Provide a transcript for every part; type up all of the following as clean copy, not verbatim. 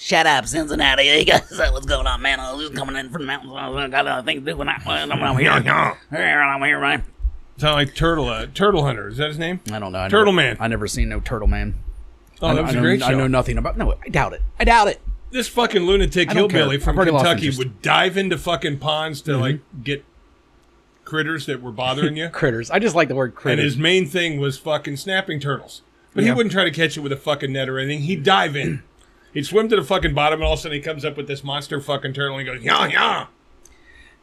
Shut up, Cincinnati. Hey guys, what's going on, man? I was just coming in from the mountains. I got other things to do. I'm here. I'm here, man. Sound like Turtle Hunter. Is that his name? I don't know. Turtle Man. I never seen no Turtle Man. Oh, that was a great show. I know nothing about. No, I doubt it. This fucking lunatic hillbilly from Kentucky would dive into fucking ponds to like get critters that were bothering you. Critters. I just like the word critters. And his main thing was fucking snapping turtles. But he wouldn't try to catch it with a fucking net or anything. He'd dive in. He'd swim to the fucking bottom, and all of a sudden he comes up with this monster fucking turtle, and he goes, yah.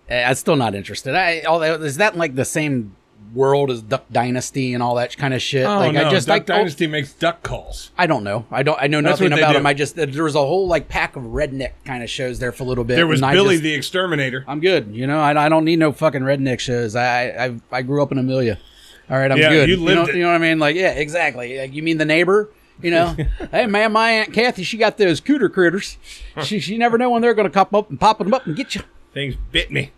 I'm still not interested. Is that like the same world as Duck Dynasty and all that kind of shit? Oh, like, no. Duck Dynasty makes duck calls. I don't know. I know nothing about them. There was a whole like pack of redneck kind of shows there for a little bit. There was Billy the Exterminator. I'm good. You know, I don't need no fucking redneck shows. I grew up in Amelia. All right, I'm good. You lived it. You know what I mean? Like, yeah, exactly. Like, you mean the neighbor? You know, hey man, my Aunt Kathy, she got those Cooter critters. She never know when they're going to pop them up and get you. Things bit me,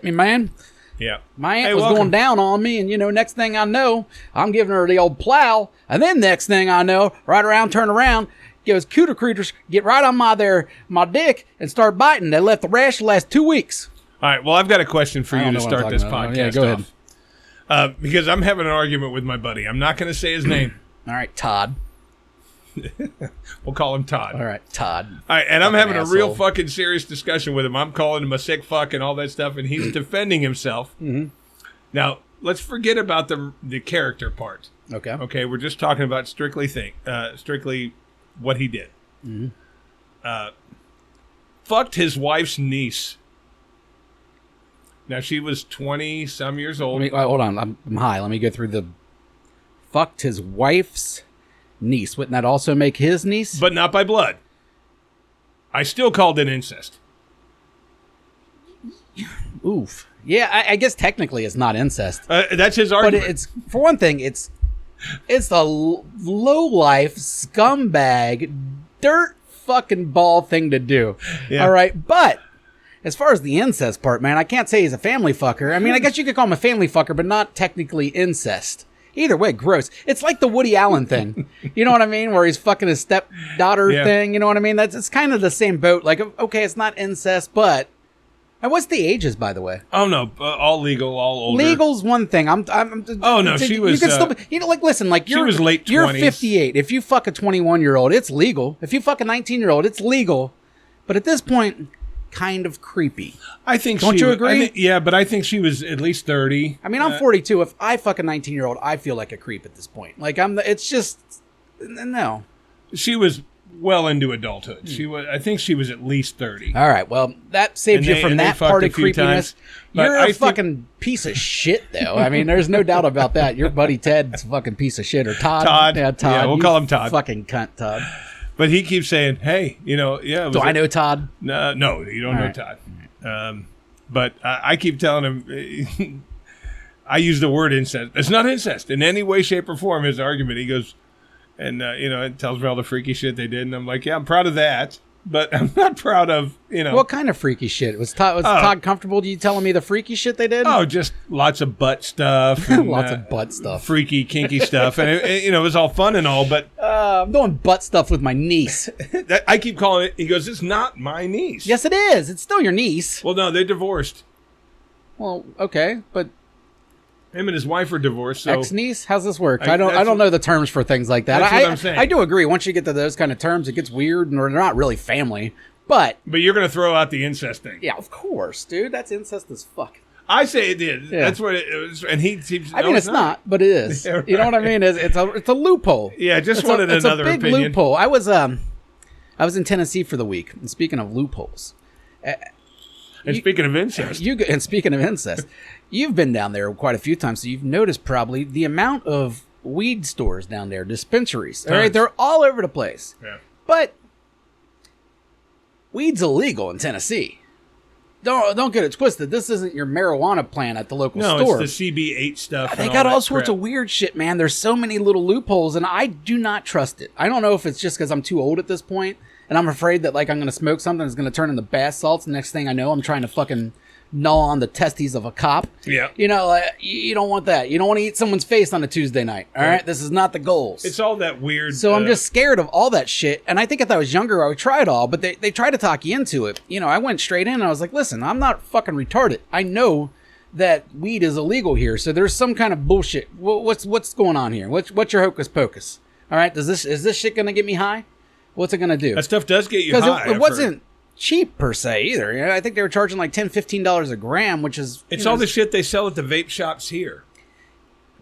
man. Yeah. My aunt was going down on me, and next thing I know, I'm giving her the old plow, and then next thing I know, turn around, goes Cooter critters, get right on my dick and start biting. They left the rash last 2 weeks. All right. Well, I've got a question for you to start this podcast Yeah, go ahead. Because I'm having an argument with my buddy. I'm not going to say his name. All right, Todd. We'll call him Todd. All right, Todd. All right, and I'm having a real fucking serious discussion with him. I'm calling him a sick fuck and all that stuff, and he's defending himself. Mm-hmm. Now, let's forget about the character part. Okay. Okay, we're just talking about strictly what he did. Mm-hmm. Fucked his wife's niece. Now, she was 20-some years old. Hold on, I'm high. Let me go through the... Fucked his wife's niece. Wouldn't that also make his niece? But not by blood. I still called it incest. Oof. Yeah, I guess technically it's not incest. That's his argument. But it's, for one thing, it's a low-life, scumbag, dirt fucking ball thing to do. Yeah. All right, but as far as the incest part, man, I can't say he's a family fucker. I mean, I guess you could call him a family fucker, but not technically incest. Either way, gross. It's like the Woody Allen thing. You know what I mean? Where he's fucking his stepdaughter thing. You know what I mean? It's kind of the same boat. Like, okay, it's not incest, but... And what's the ages, by the way? Oh, no. All legal, all older. Legal's one thing. Oh, no. She was... You can still... listen, like, she was late 20s. You're 58. If you fuck a 21-year-old, it's legal. If you fuck a 19-year-old, it's legal. But at this point... kind of creepy. I think. Don't you agree? Yeah, but I think she was at least 30. I mean, I'm 42. If I fuck a 19-year-old, I feel like a creep at this point. Like it's just no. She was well into adulthood. I think she was at least 30. All right. Well, that saves you from that part of creepiness. You're a fucking piece of shit, though. I mean, there's no doubt about that. Your buddy Ted's a fucking piece of shit, or Todd. Todd. Yeah, Todd. Yeah, we'll call him Todd. Fucking cunt, Todd. But he keeps saying, hey, Do I know Todd? No, you don't know Todd. But I keep telling him, I use the word incest. It's not incest in any way, shape, or form, his argument. He goes, and, it tells me all the freaky shit they did. And I'm like, yeah, I'm proud of that. But I'm not proud of, What kind of freaky shit? Was Todd comfortable? You telling me the freaky shit they did? Oh, just lots of butt stuff. And, lots of butt stuff. Freaky, kinky stuff. And, it was all fun and all, but... I'm doing butt stuff with my niece. I keep calling it... He goes, it's not my niece. Yes, it is. It's still your niece. Well, no, they're divorced. Well, okay, but... Him and his wife are divorced. So ex-niece? How's this work? I don't know the terms for things like that. That's what I'm saying. I do agree. Once you get to those kind of terms, it gets weird, and they're not really family. But you're going to throw out the incest thing. Yeah, of course, dude. That's incest as fuck. I say it is. Yeah. That's what it was. And he seems. I mean, it's not, but it is. Yeah, right. You know what I mean? It's a loophole. Yeah, just wanted another opinion. It's a big loophole. I was in Tennessee for the week. And speaking of loopholes. Speaking of incest. Speaking of incest. You've been down there quite a few times, so you've noticed probably the amount of weed stores down there, dispensaries. All right, they're all over the place. Yeah. But weed's illegal in Tennessee. Don't get it twisted. This isn't your marijuana plant at the local store. No, it's the CB8 stuff. They got all sorts of weird shit, man. There's so many little loopholes, and I do not trust it. I don't know if it's just because I'm too old at this point, and I'm afraid that like I'm going to smoke something that's going to turn into bath salts. And next thing I know, I'm trying to fucking gnaw on the testes of a cop. Yeah. You know, you don't want that. You don't want to eat someone's face on a Tuesday night. All right? This is not the goals. It's all that weird. So I'm just scared of all that shit. And I think if I was younger, I would try it all. But they try to talk you into it. You know, I went straight in and I was like, listen, I'm not fucking retarded. I know that weed is illegal here. So there's some kind of bullshit. What's going on here? What's your hocus pocus? All right? Is this shit going to get me high? What's it going to do? That stuff does get you high. Because it wasn't cheap per se either. You know, I think they were charging like $10, $15 a gram, which is... It's all the shit they sell at the vape shops here.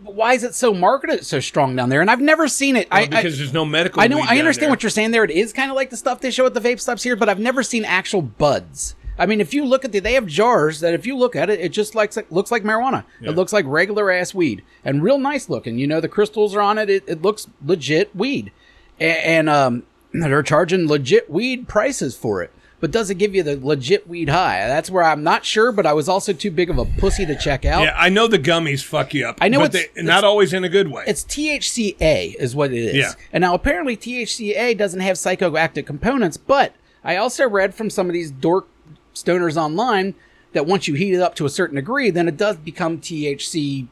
But why is it so marketed so strong down there? And I've never seen it. Well, because there's no medical I know. weed I understand down what you're saying there. It is kind of like the stuff they show at the vape stops here, but I've never seen actual buds. I mean, if you look at they have jars that if you look at it, it just looks like marijuana. Yeah. It looks like regular ass weed and real nice looking. You know, the crystals are on it. It looks legit weed. And they're charging legit weed prices for it. But does it give you the legit weed high? That's where I'm not sure, but I was also too big of a pussy to check out. Yeah, I know the gummies fuck you up. I know, but not always in a good way. It's THCA is what it is. Yeah. And now apparently THCA doesn't have psychoactive components, but I also read from some of these dork stoners online that once you heat it up to a certain degree, then it does become THC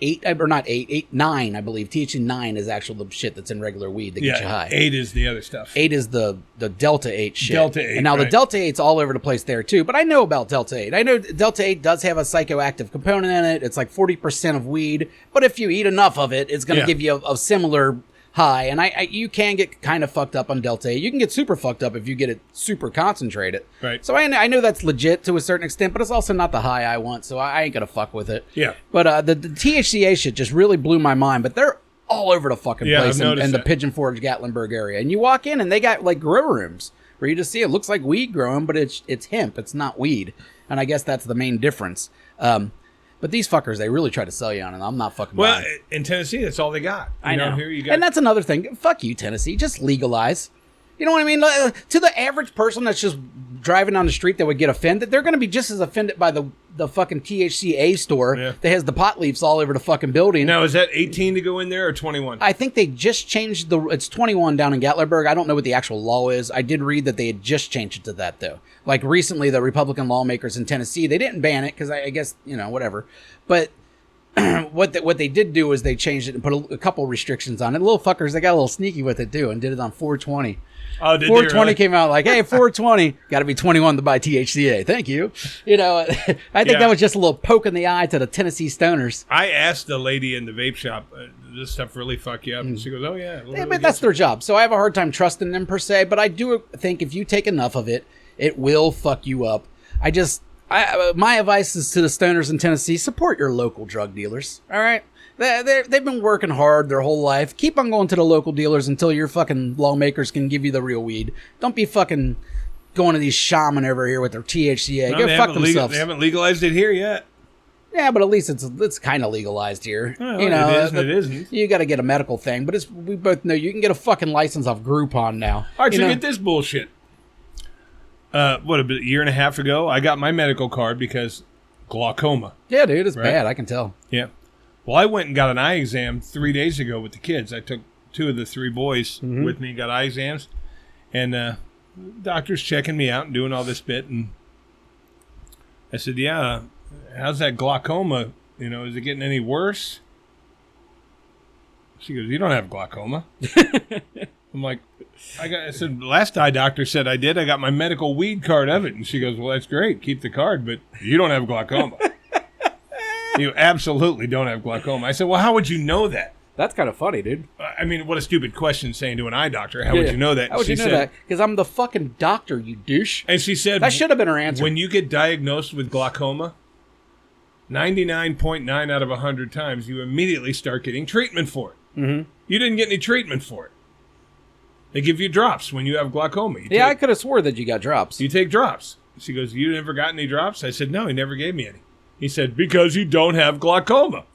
9, I believe. THC 9 is actually the shit that's in regular weed that gets you high. 8 is the other stuff. 8 is the Delta 8 shit. Delta 8, and now the Delta 8's all over the place there too. But I know about Delta 8. I know Delta 8 does have a psychoactive component in it. It's like 40% of weed. But if you eat enough of it, it's going to give you a similar high. And you can get kind of fucked up on Delta 8. You can get super fucked up if you get it super concentrated. Right. So I know that's legit to a certain extent, but it's also not the high I want, so I ain't going to fuck with it. Yeah. But the THCA shit just really blew my mind. But they're all over the fucking place in the Pigeon Forge, Gatlinburg area. And you walk in and they got like grow rooms where you just see it looks like weed growing, but it's hemp. It's not weed. And I guess that's the main difference. But these fuckers, they really try to sell you on it. I'm not fucking buying. Well, in Tennessee, that's all they got. I know. Here you got. And that's another thing. Fuck you, Tennessee. Just legalize. You know what I mean? To the average person that's just driving down the street that would get offended, they're going to be just as offended by the fucking THCA store that has the pot leaves all over the fucking building. Now, is that 18 to go in there or 21? I think they just changed it's 21 down in Gatlinburg. I don't know what the actual law is. I did read that they had just changed it to that, though. Like recently, the Republican lawmakers in Tennessee, they didn't ban it because I guess, whatever. But what they did do is they changed it and put a couple restrictions on it. Little fuckers, they got a little sneaky with it, too, and did it on 420. Oh, did 420 really? Came out like, hey, 420, got to be 21 to buy THCA. Thank you. I think that was just a little poke in the eye to the Tennessee stoners. I asked the lady in the vape shop, does this stuff really fuck you up? And she goes, oh, yeah. But that's their job. So I have a hard time trusting them per se, but I do think if you take enough of it, it will fuck you up. My advice is to the stoners in Tennessee, support your local drug dealers. All right. They've been working hard their whole life. Keep on going to the local dealers until your fucking lawmakers can give you the real weed. Don't be fucking going to these shaman over here with their THCA. Go fuck themselves. They haven't legalized it here yet. Yeah, but at least it's kind of legalized here. Well, it isn't. You got to get a medical thing, but we both know you can get a fucking license off Groupon now. All right, so get this bullshit. A year and a half ago, I got my medical card because glaucoma. Yeah, dude, it's bad. I can tell. Yeah. Well, I went and got an eye exam 3 days ago with the kids. I took 2 of the 3 boys with me and got eye exams. And doctor's checking me out and doing all this bit. And I said, yeah, how's that glaucoma? Is it getting any worse? She goes, you don't have glaucoma. I'm like, I said, last eye doctor said I did. I got my medical weed card of it. And she goes, well, that's great. Keep the card, but you don't have glaucoma. You absolutely don't have glaucoma. I said, well, how would you know that? That's kind of funny, dude. I mean, what a stupid question saying to an eye doctor. How would you know that? How would you know that? Because I'm the fucking doctor, you douche. And she said... That should have been her answer. When you get diagnosed with glaucoma, 99.9 out of 100 times, you immediately start getting treatment for it. Mm-hmm. You didn't get any treatment for it. They give you drops when you have glaucoma. I could have swore that you got drops. You take drops. She goes, you never got any drops? I said, no, he never gave me any. He said, because you don't have glaucoma.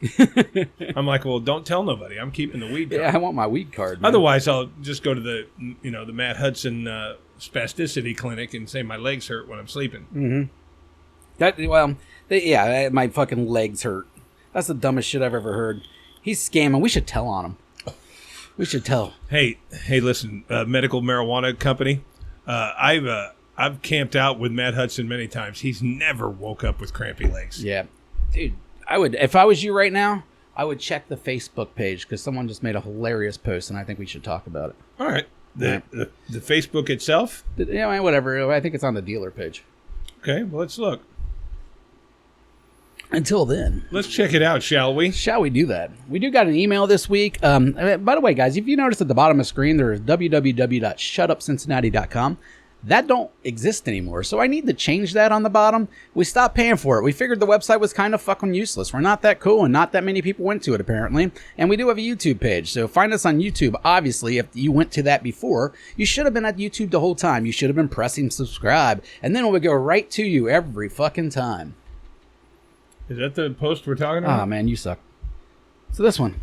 I'm like, well, don't tell nobody. I'm keeping the weed card. Yeah, I want my weed card, man. Otherwise, I'll just go to the Matt Hudson spasticity clinic and say my legs hurt when I'm sleeping. Mm-hmm. My fucking legs hurt. That's the dumbest shit I've ever heard. He's scamming. We should tell on him. We should tell. Hey, listen, medical marijuana company. I've camped out with Matt Hudson many times. He's never woke up with crampy legs. Yeah. Dude, I would, if I was you right now, I would check the Facebook page because someone just made a hilarious post and I think we should talk about it. All right. The Facebook itself? Yeah, whatever. I think it's on the dealer page. Okay, well, let's look. Until then, let's check it out, shall we? Shall we do that? We do got an email this week. By the way, guys, if you notice at the bottom of the screen, there is www.shutupcincinnati.com. That don't exist anymore, so I need to change that on the bottom. We stopped paying for it. We figured the website was kind of fucking useless. We're not that cool, and not that many people went to it, apparently. And we do have a YouTube page, so find us on YouTube. Obviously, if you went to that before, you should have been at YouTube the whole time. You should have been pressing subscribe, and then it would go right to you every fucking time. Is that the post we're talking about? Ah, man, you suck. So this one.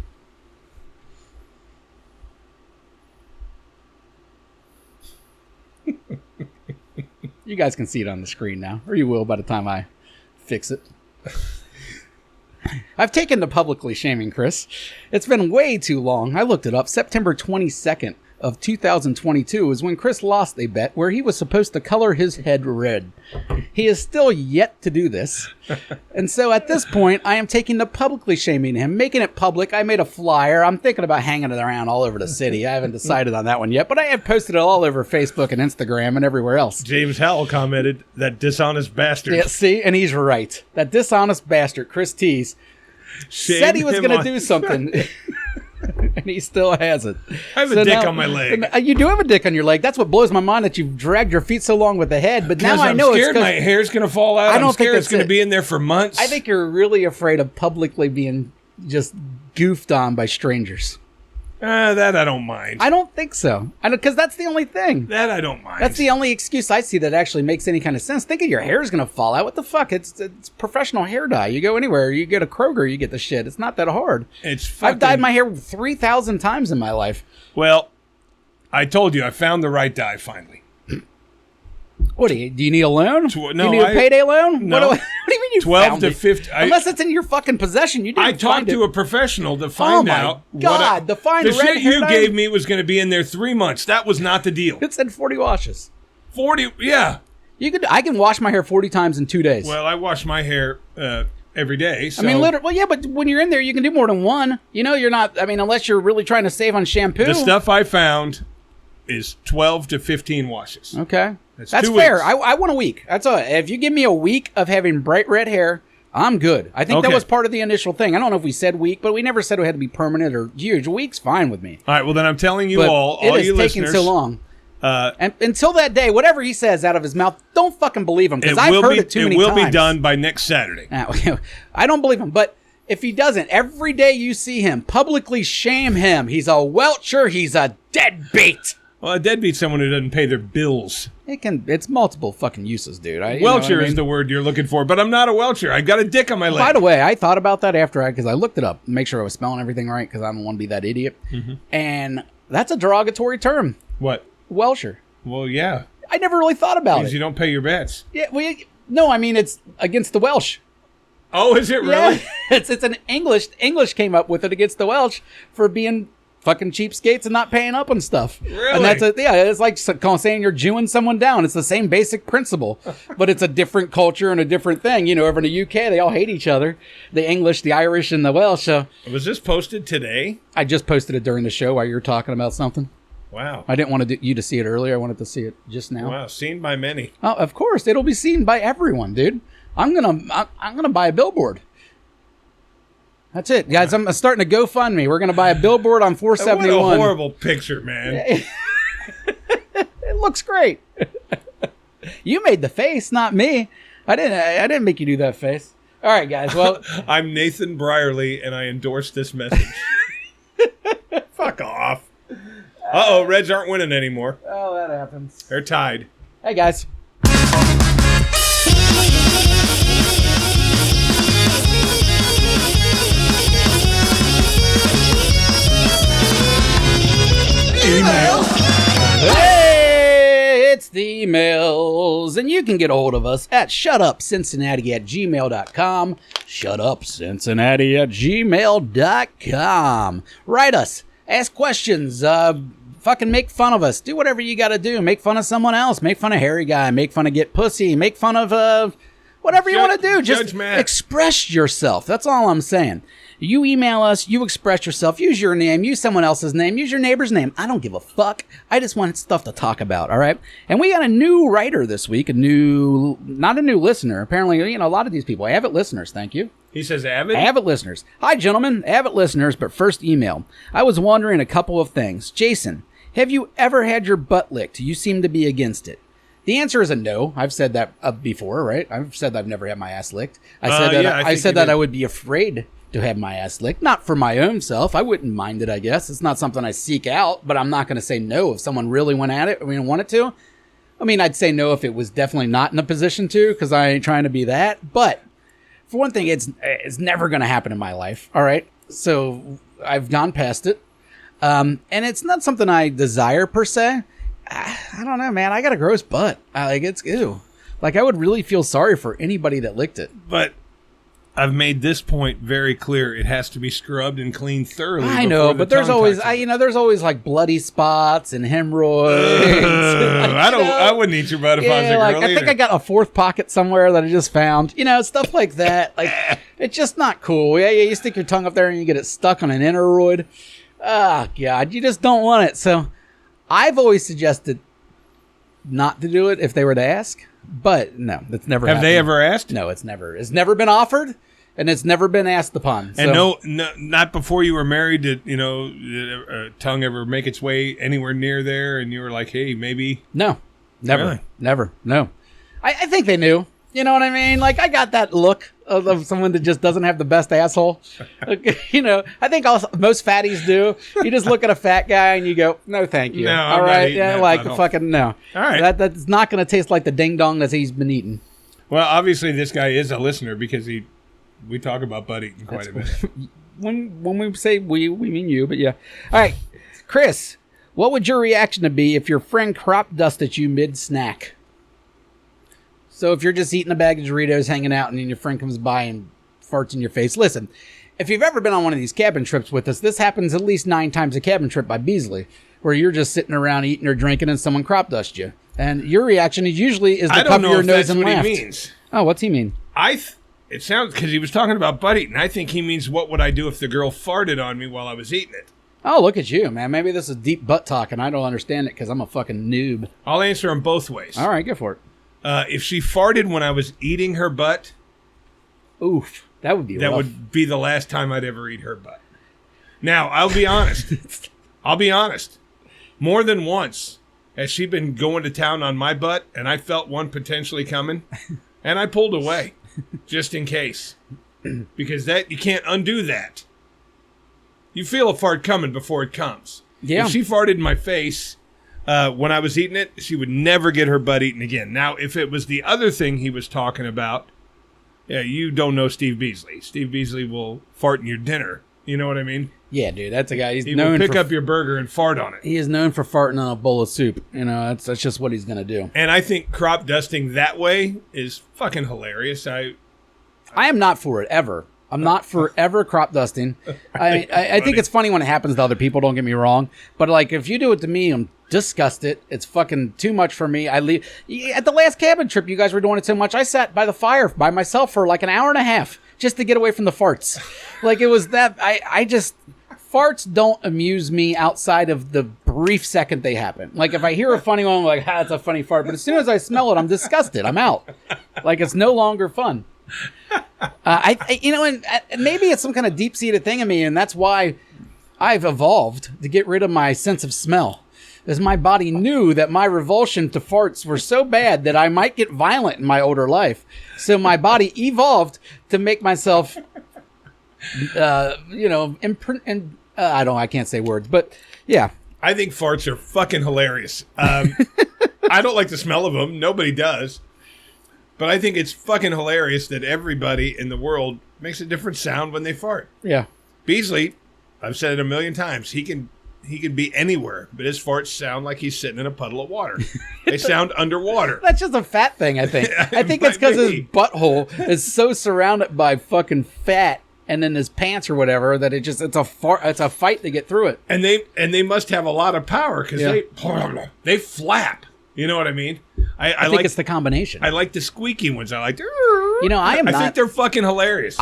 You guys can see it on the screen now, or you will by the time I fix it. I've taken to publicly shaming Chris. It's been way too long. I looked it up. September 22nd of 2022 is when Chris lost a bet where he was supposed to color his head red. He is still yet to do this. And so at this point, I am taking to publicly shaming him, making it public. I made a flyer. I'm thinking about hanging it around all over the city. I haven't decided on that one yet, but I have posted it all over Facebook and Instagram and everywhere else. James Howell commented, that dishonest bastard. Yeah, see, and he's right. That dishonest bastard, Chris Tees, said he was going to do something. And he still hasn't. I have a dick on my leg. You do have a dick on your leg. That's what blows my mind, that you've dragged your feet so long with the head. But now I know I'm scared my hair's going to fall out. I'm scared it's going to be in there for months. I think you're really afraid of publicly being just goofed on by strangers. That I don't mind. I don't think so. Because that's the only thing. That I don't mind. That's the only excuse I see that actually makes any kind of sense. Thinking your hair is going to fall out. What the fuck? It's professional hair dye. You go anywhere. You get a Kroger, you get the shit. It's not that hard. I've dyed my hair 3,000 times in my life. Well, I told you, I found the right dye finally. What do you need a loan? No, do you need a payday loan? No. What do you mean you 12 found to it? 50. Unless it's in your fucking possession, you didn't I talked to a professional to find out. Oh my God, the fine the red shit hair you dye? gave me was going to be in there 3 months. That was not the deal. It said 40 washes. 40, yeah. I can wash my hair 40 times in 2 days. Well, I wash my hair every day. So. I mean, literally. Well, yeah, but when you're in there, you can do more than one. You know, you're not. I mean, unless you're really trying to save on shampoo. The stuff I found is 12 to 15 washes. Okay. That's 2 fair. weeks. I want a week. That's all. If you give me a week of having bright red hair, I'm good. I think that was part of the initial thing. I don't know if we said week, but we never said it had to be permanent or huge. A week's fine with me. All right. Well, then I'm telling you but all you listeners. It is taking so long. And until that day, whatever he says out of his mouth, don't fucking believe him, because I've heard it too many times. It will be done by next Saturday. I don't believe him, but if he doesn't, every day you see him, publicly shame him. He's a welcher. He's a deadbeat. Well, a deadbeat's someone who doesn't pay their bills. It's multiple fucking uses, dude. Welcher is the word you're looking for, but I'm not a welcher. I got a dick on my leg. By the way, I thought about that because I looked it up, make sure I was spelling everything right, because I don't want to be that idiot. Mm-hmm. And that's a derogatory term. What? Welcher. Well, yeah. I never really thought about it. Because you don't pay your bets. Yeah. Well, no, I mean, it's against the Welsh. Oh, is it really? Yeah. It's an English. English came up with it against the Welsh for being fucking cheapskates and not paying up on stuff. Really? And it's like saying you're Jewing someone down. It's the same basic principle, but it's a different culture and a different thing. You know, over in the UK, they all hate each other. The English, the Irish, and the Welsh. Was this posted today? I just posted it during the show while you were talking about something. Wow. I didn't want you to see it earlier. I wanted to see it just now. Wow, seen by many. Oh, of course. It'll be seen by everyone, dude. I'm gonna buy a billboard. That's it, guys. I'm starting to GoFundMe. We're gonna buy a billboard on 471. What a horrible picture, man. It looks great. You made the face, not me. I didn't make you do that face. All right, guys. Well, I'm Nathan Brierly, and I endorse this message. Fuck off. Uh-oh, Reds aren't winning anymore. Oh, that happens. They're tied. Hey, guys. Email. Hey, it's the emails. And you can get a hold of us at shutupcincinnati@gmail.com. Shutupcincinnati@gmail.com. Write us. Ask questions. Fucking make fun of us. Do whatever you got to do. Make fun of someone else. Make fun of hairy guy. Make fun of get pussy. Make fun of whatever you want to do. Just express yourself. That's all I'm saying. You email us. You express yourself. Use your name. Use someone else's name. Use your neighbor's name. I don't give a fuck. I just want stuff to talk about. All right. And we got a new writer this week. Not a new listener. Apparently, a lot of these people, avid listeners. Thank you. He says avid? Avid listeners. Hi, gentlemen. Avid listeners, but first email. I was wondering a couple of things. Jason, have you ever had your butt licked? You seem to be against it. The answer is a no. I've said that before, right? I've said I've never had my ass licked. I said that I would be afraid to have my ass licked. Not for my own self. I wouldn't mind it, I guess. It's not something I seek out, but I'm not going to say no if someone really went at it. Wanted to. I'd say no if it was definitely not in a position to, because I ain't trying to be that. But for one thing, it's never going to happen in my life. All right. So I've gone past it. And it's not something I desire per se. I don't know, man. I got a gross butt. It's ew. I would really feel sorry for anybody that licked it. But I've made this point very clear. It has to be scrubbed and cleaned thoroughly. I know, but there's always, there's always bloody spots and hemorrhoids. I wouldn't eat your butt if I was a girl I think I got a fourth pocket somewhere that I just found. Stuff like that. It's just not cool. Yeah, you stick your tongue up there and you get it stuck on an interoid. Oh, God, you just don't want it. So I've always suggested not to do it if they were to ask. But no, that's never happened. Have they ever asked? No, it's never been offered, and it's never been asked upon. And no, not before you were married did a tongue ever make its way anywhere near there, and you were like, hey, maybe? No, never, really? Never, no. I think they knew. You know what I mean? I got that look of someone that just doesn't have the best asshole. I think most fatties do. You just look at a fat guy and you go, no, thank you. No, all right, fucking no. All right, that's not going to taste like the ding dong that he's been eating. Well, obviously this guy is a listener because we talk about butt eating quite a bit. When we say we mean you, but yeah. All right, Chris, what would your reaction be if your friend crop dusted you mid snack? So if you're just eating a bag of Doritos, hanging out, and then your friend comes by and farts in your face. Listen, if you've ever been on one of these cabin trips with us, this happens at least 9 times a cabin trip by Beasley, where you're just sitting around eating or drinking and someone crop dusts you. And your reaction is usually to cover your nose and laugh. I don't know if that's what he means. Oh, what's he mean? It sounds, because he was talking about butt eating. I think he means what would I do if the girl farted on me while I was eating it. Oh, look at you, man. Maybe this is deep butt talk, and I don't understand it because I'm a fucking noob. I'll answer them both ways. All right, go for it. If she farted when I was eating her butt, oof, that would be rough. That would be the last time I'd ever eat her butt. Now, I'll be honest. More than once has she been going to town on my butt, and I felt one potentially coming, and I pulled away just in case. Because you can't undo that. You feel a fart coming before it comes. Yeah. If she farted in my face when I was eating it, she would never get her butt eaten again. Now, if it was the other thing he was talking about, yeah, you don't know Steve Beasley. Steve Beasley will fart in your dinner. You know what I mean? Yeah, dude, that's a guy. He will pick up your burger and fart on it. He is known for farting on a bowl of soup. That's just what he's gonna do. And I think crop dusting that way is fucking hilarious. I am not for it ever. I'm not forever crop dusting. I think it's funny when it happens to other people, don't get me wrong. But if you do it to me, I'm disgusted. It's fucking too much for me. I leave. At the last cabin trip, you guys were doing it so much, I sat by the fire by myself for an hour and a half just to get away from the farts. It was that, I just, farts don't amuse me outside of the brief second they happen. If I hear a funny one, I'm like, it's a funny fart. But as soon as I smell it, I'm disgusted. I'm out. It's no longer fun. And maybe it's some kind of deep-seated thing in me, and that's why I've evolved to get rid of my sense of smell. As my body knew that my revulsion to farts were so bad that I might get violent in my older life. So my body evolved to make myself, I can't say words, but yeah. I think farts are fucking hilarious. I don't like the smell of them. Nobody does. But I think it's fucking hilarious that everybody in the world makes a different sound when they fart. Yeah. Beasley, I've said it a million times, he can be anywhere, but his farts sound like he's sitting in a puddle of water. They sound underwater. That's just a fat thing, I think. I think it's because his butthole is so surrounded by fucking fat and then his pants or whatever, that it's a fight to get through it. And they must have a lot of power because they flap. You know what I mean? I think it's the combination. I like the squeaky ones. I think they're fucking hilarious.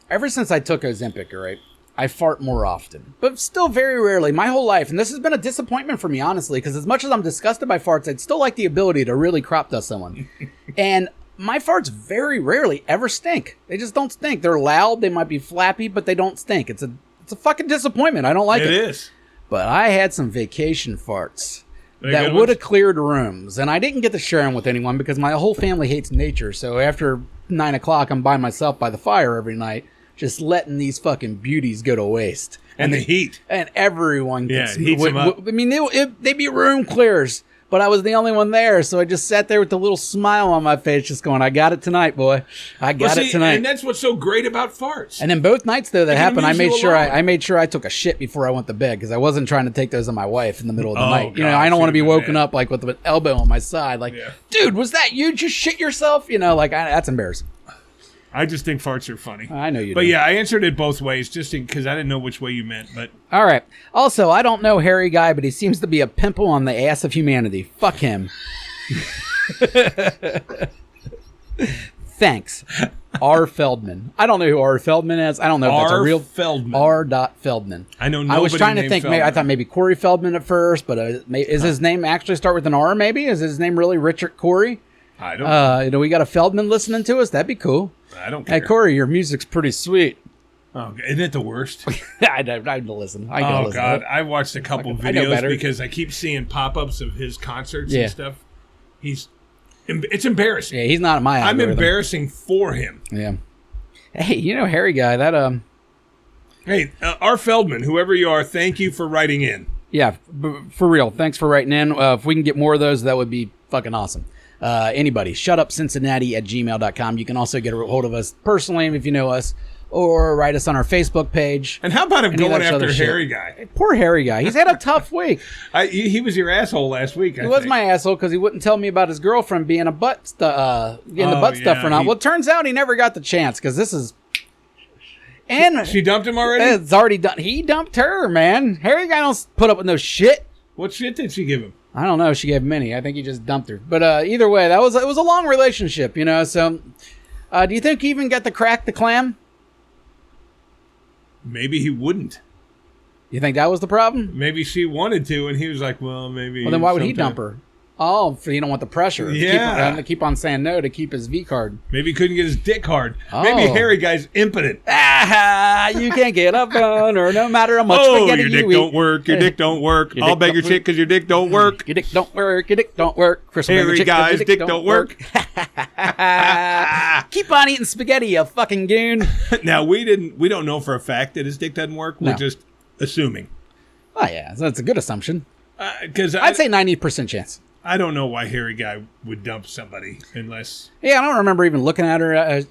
Ever since I took Ozempic, right, I fart more often, but still very rarely my whole life. And this has been a disappointment for me, honestly, because as much as I'm disgusted by farts, I'd still like the ability to really crop dust someone. And my farts very rarely ever stink. They just don't stink. They're loud. They might be flappy, but they don't stink. It's a fucking disappointment. I don't like it. It is. But I had some vacation farts that would have cleared rooms, and I didn't get to share them with anyone because my whole family hates nature. So after 9 o'clock, I'm by myself by the fire every night, just letting these fucking beauties go to waste. And the heat. And everyone gets... Yeah, heats them up. I mean, they'd be room clears, but I was the only one there, so I just sat there with a little smile on my face, just going, I got it tonight, boy. I got it tonight. And that's what's so great about farts. And then both nights, though, that happened, I made sure I took a shit before I went to bed, because I wasn't trying to take those on my wife in the middle of the night. God, I don't want to be woken up like with an elbow on my side, like, dude, was that you? Just shit yourself? That's embarrassing. I just think farts are funny. I know you do. But yeah, I answered it both ways just because I didn't know which way you meant. But all right. Also, I don't know Harry Guy, but he seems to be a pimple on the ass of humanity. Fuck him. Thanks. R. Feldman. I don't know who R. Feldman is. I don't know if that's a real Feldman. R. Feldman. I know nobody. I was trying to think. Feldman. I thought maybe Corey Feldman at first, but is his name actually start with an R? Maybe is his name really Richard Corey? I don't know. We got a Feldman listening to us. That'd be cool. I don't care. Hey, Corey, your music's pretty sweet. Oh, isn't it the worst? I'd listen. God, I watched a couple videos because I keep seeing pop-ups of his concerts and stuff. It's embarrassing. Yeah, he's not my algorithm. I'm embarrassing for him. Yeah. Hey, Harry Guy, that Hey, R. Feldman, whoever you are, thank you for writing in. Yeah, for real. Thanks for writing in. If we can get more of those, that would be fucking awesome. Anybody, shutupcincinnati@gmail.com. You can also get a hold of us personally if you know us, or write us on our Facebook page. And how about him going after Harry Guy? Poor Harry Guy. He's had a tough week. He was your asshole last week. He was my asshole because he wouldn't tell me about his girlfriend being the butt stuff or not. Well, it turns out he never got the chance because this is. And she dumped him already? It's already done. He dumped her, man. Harry Guy don't put up with no shit. What shit did she give him? I don't know. She gave many. I think he just dumped her. But either way, it was a long relationship, So, do you think he even got to crack the clam? Maybe he wouldn't. You think that was the problem? Maybe she wanted to, and he was like, well, maybe. Well, then why would he dump her? Oh, so you don't want the pressure. Yeah. To keep on saying no to keep his V card. Maybe he couldn't get his dick hard. Maybe Harry Guy's impotent. You can't get a boner no matter how much your dick don't work. Your dick don't work. I'll beg your chick because your dick don't work. Your dick don't work. Your dick don't work. Harry Guy's dick don't work. Keep on eating spaghetti, you fucking goon. Now, we don't know for a fact that his dick doesn't work. We're just assuming. Oh, yeah. That's a good assumption. Because I'd say 90% chance. I don't know why Harry Guy would dump somebody unless... Yeah, I don't remember even looking at her.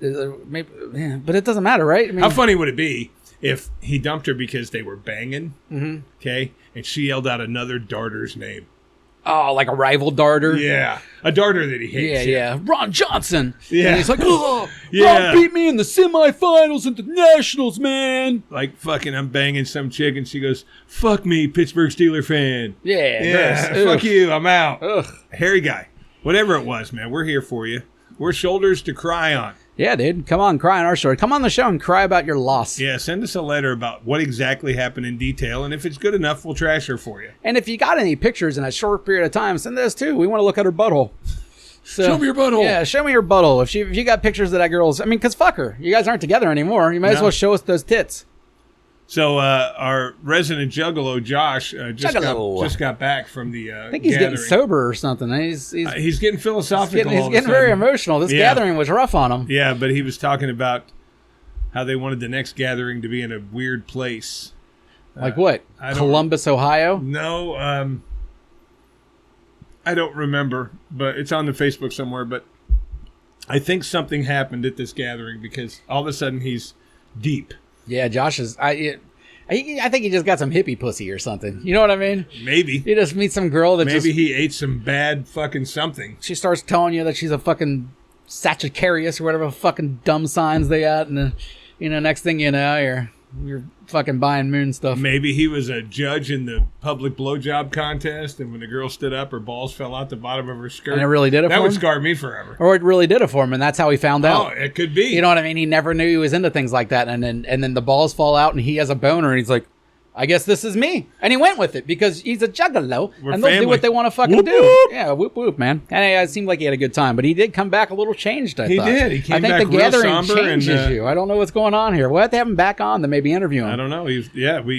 Maybe, but it doesn't matter, right? I mean, how funny would it be if he dumped her because they were banging, okay, and she yelled out another darter's name? Oh, like a rival darter? Yeah. A darter that he hates. Yeah. Ron Johnson. Yeah. And he's like, Ron beat me in the semifinals and the Nationals, man. Like, fucking, I'm banging some chick, and she goes, fuck me, Pittsburgh Steeler fan. Yeah. Fuck you, I'm out. Ugh. Harry Guy. Whatever it was, man, we're here for you. We're shoulders to cry on. Yeah, dude. Come on, cry on our story. Come on the show and cry about your loss. Yeah, send us a letter about what exactly happened in detail, and if it's good enough, we'll trash her for you. And if you got any pictures in a short period of time, send those too. We want to look at her butthole. So, show me your butthole. Yeah, show me your butthole. If you got pictures of that girl's... I mean, because fuck her. You guys aren't together anymore. You might as well show us those tits. So our resident juggalo, Josh, just got back from the I think he's getting sober or something. He's getting philosophical. He's getting very emotional. This gathering was rough on him. Yeah, but he was talking about how they wanted the next gathering to be in a weird place. Like what? Columbus, Ohio? No, I don't remember, but it's on the Facebook somewhere. But I think something happened at this gathering because all of a sudden he's deep. Yeah, Josh is. I think he just got some hippie pussy or something. You know what I mean? Maybe. He just meets some girl that maybe he ate some bad fucking something. She starts telling you that she's a fucking Sagittarius or whatever fucking dumb signs they got, and next thing you know, you're fucking buying moon stuff. Maybe he was a judge in the public blowjob contest, and when the girl stood up, her balls fell out the bottom of her skirt. And it really did it for him? That would scar me forever. Or it really did it for him, and that's how he found out. Oh, it could be. You know what I mean? He never knew he was into things like that, and then the balls fall out, and he has a boner, and he's like, I guess this is me. And he went with it because he's a juggalo, and they'll do what they want to fucking do. Whoop. Yeah, whoop, whoop, man. And it seemed like he had a good time, but he did come back a little changed, I thought. He did. He came back I think the real gathering somber changes you. I don't know what's going on here. We'll have to have him back on to maybe interview him. I don't know. We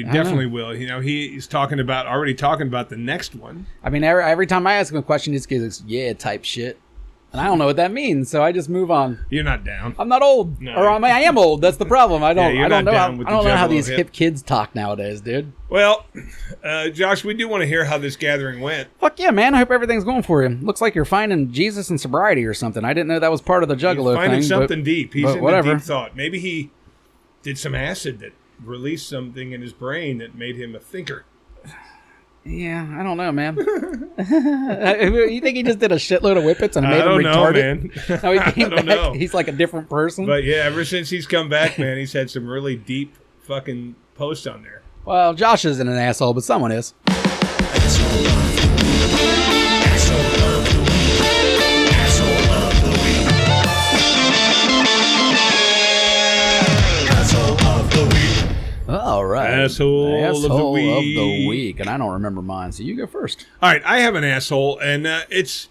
definitely will. He's already talking about the next one. I mean, every time I ask him a question, he just gives yeah type shit. And I don't know what that means, so I just move on. You're not down. I'm not old. No. Or I am old. That's the problem. I don't know how these hip hip kids talk nowadays, dude. Well, Josh, we do want to hear how this gathering went. Fuck yeah, man. I hope everything's going for you. Looks like you're finding Jesus and sobriety or something. I didn't know that was part of the juggalo thing. He's finding something deep. He's in whatever. deep thought. Maybe he did some acid that released something in his brain that made him a thinker. Yeah, I don't know, man. You think he just did a shitload of whippets and made him retarded? Know, man. Now he came back, he's like a different person. But yeah, ever since he's come back, man, he's had some really deep fucking posts on there. Well, Josh isn't an asshole, but someone is. All right. Asshole of the week. And I don't remember mine, so you go first. All right, I have an asshole, and this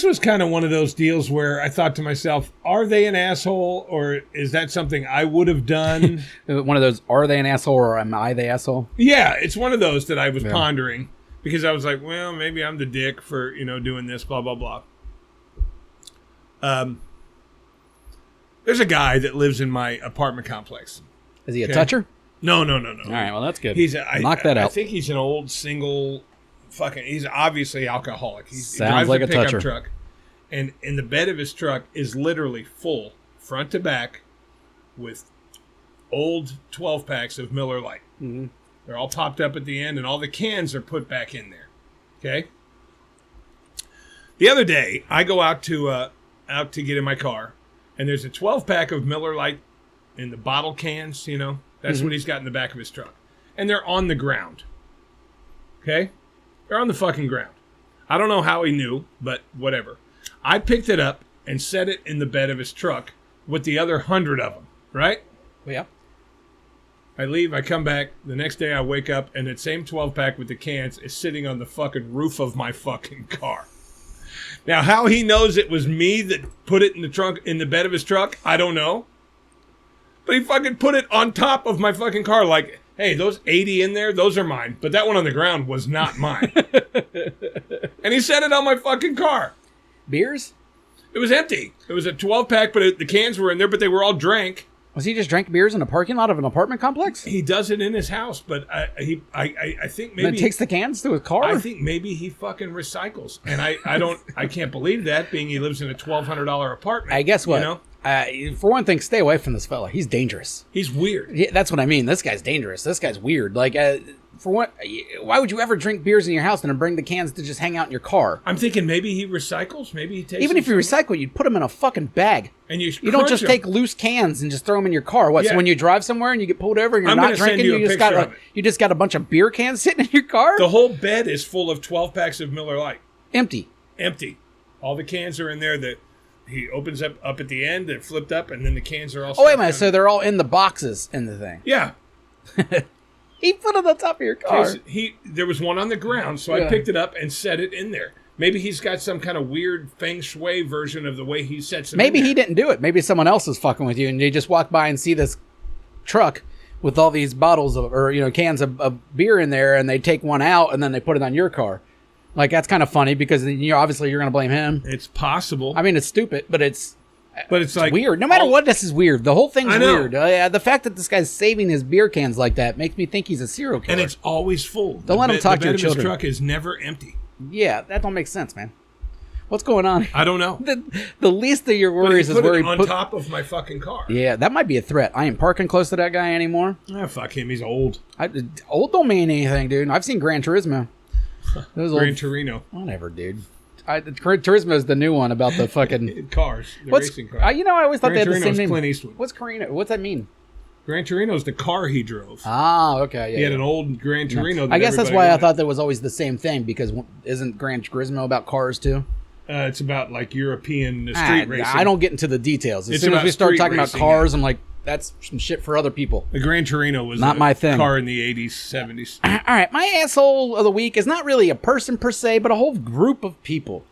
was kind of one of those deals where I thought to myself, are they an asshole, or is that something I would have done? One of those, are they an asshole, or am I the asshole? Yeah, it's one of those that I was pondering, because I was like, well, maybe I'm the dick for, doing this, blah, blah, blah. There's a guy that lives in my apartment complex. Is he a toucher? No. All right, well, that's good. Knock that out. I think he's an old single he's obviously alcoholic. He Sounds drives like a a pickup toucher. truck, and in the bed of his truck is literally full, front to back, with old 12-packs of Miller Lite. Mm-hmm. They're all popped up at the end, and all the cans are put back in there. Okay? The other day, I go out to get in my car, and there's a 12-pack of Miller Lite in the bottle cans, That's what he's got in the back of his truck. And they're on the ground. Okay? They're on the fucking ground. I don't know how he knew, but whatever. I picked it up and set it in the bed of his truck with the other 100 of them, right? Yeah. I leave, I come back. The next day I wake up, and that same 12-pack with the cans is sitting on the fucking roof of my fucking car. Now, how he knows it was me that put it in the bed of his truck, I don't know. But he fucking put it on top of my fucking car like, hey, those 80 in there, those are mine. But that one on the ground was not mine. And he set it on my fucking car. Beers? It was empty. It was a 12-pack, but the cans were in there, but they were all drank. Was he just drank beers in a parking lot of an apartment complex? He does it in his house, but I think maybe... And takes the cans to his car? I think maybe he fucking recycles. And I can't believe that, being he lives in a $1,200 apartment. I guess what? For one thing, stay away from this fella. He's dangerous. He's weird. Yeah, that's what I mean. This guy's dangerous. This guy's weird. Like, for what? Why would you ever drink beers in your house and then bring the cans to just hang out in your car? I'm thinking maybe he recycles. Maybe he takes. Even if you recycle, you'd put them in a fucking bag. And you don't just take loose cans and just throw them in your car. What? Yeah. So when you drive somewhere and you get pulled over and you're not drinking, you just got a bunch of beer cans sitting in your car. The whole bed is full of 12-packs of Miller Lite. Empty. All the cans are in there. That he opens up at the end. They're flipped up, and then the cans are all. Oh wait a minute! So they're all in the boxes in the thing. Yeah. He put it on the top of your car. There was one on the ground, so I picked it up and set it in there. Maybe he's got some kind of weird feng shui version of the way he sets it. Maybe he didn't do it. Maybe someone else is fucking with you, and they just walk by and see this truck with all these bottles cans of beer in there, and they take one out and then they put it on your car. Like, that's kind of funny because obviously you're going to blame him. It's possible. I mean, it's stupid, but it's like weird. No matter what, this is weird. The whole thing's weird. The fact that this guy's saving his beer cans like that makes me think he's a serial killer. And it's always full. Don't let him talk to your children. The truck is never empty. Yeah, that don't make sense, man. What's going on? I don't know. The least of your worries is where he put it on top of my fucking car. Yeah, that might be a threat. I ain't parking close to that guy anymore. Fuck him. He's old. Old don't mean anything, dude. I've seen Gran Turismo. Gran Torino. Whatever, dude. Turismo is the new one about the fucking cars. Racing cars. I always thought Gran they had the same Torino's name. Clint Eastwood. What's Carino? What's that mean? Gran Torino's the car he drove. Ah, okay. Yeah, he had an old Gran Torino. I guess that's why I thought that was always the same thing, because isn't Gran Turismo about cars too? It's about like European street racing. I don't get into the details. As soon as we start talking about cars, I'm like, that's some shit for other people. The Gran Torino was not my thing. Car in the 80s, 70s. All right, my asshole of the week is not really a person per se, but a whole group of people.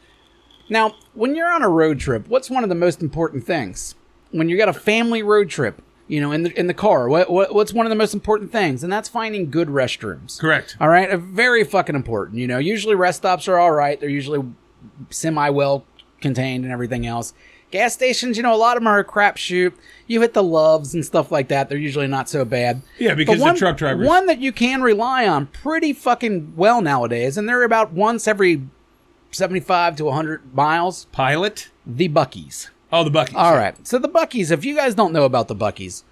Now, when you're on a road trip, what's one of the most important things? When you got a family road trip, in the car, what's one of the most important things? And that's finding good restrooms. Correct. All right, very fucking important. Usually rest stops are all right. They're usually semi-well contained and everything else. Gas stations, a lot of them are a crapshoot. You hit the Loves and stuff like that. They're usually not so bad. Yeah, because the truck drivers. One that you can rely on pretty fucking well nowadays, and they're about once every 75 to 100 miles. Pilot? The Buc-ee's. Oh, the Buc-ee's. All right. So the Buc-ee's, if you guys don't know about the Buc-ee's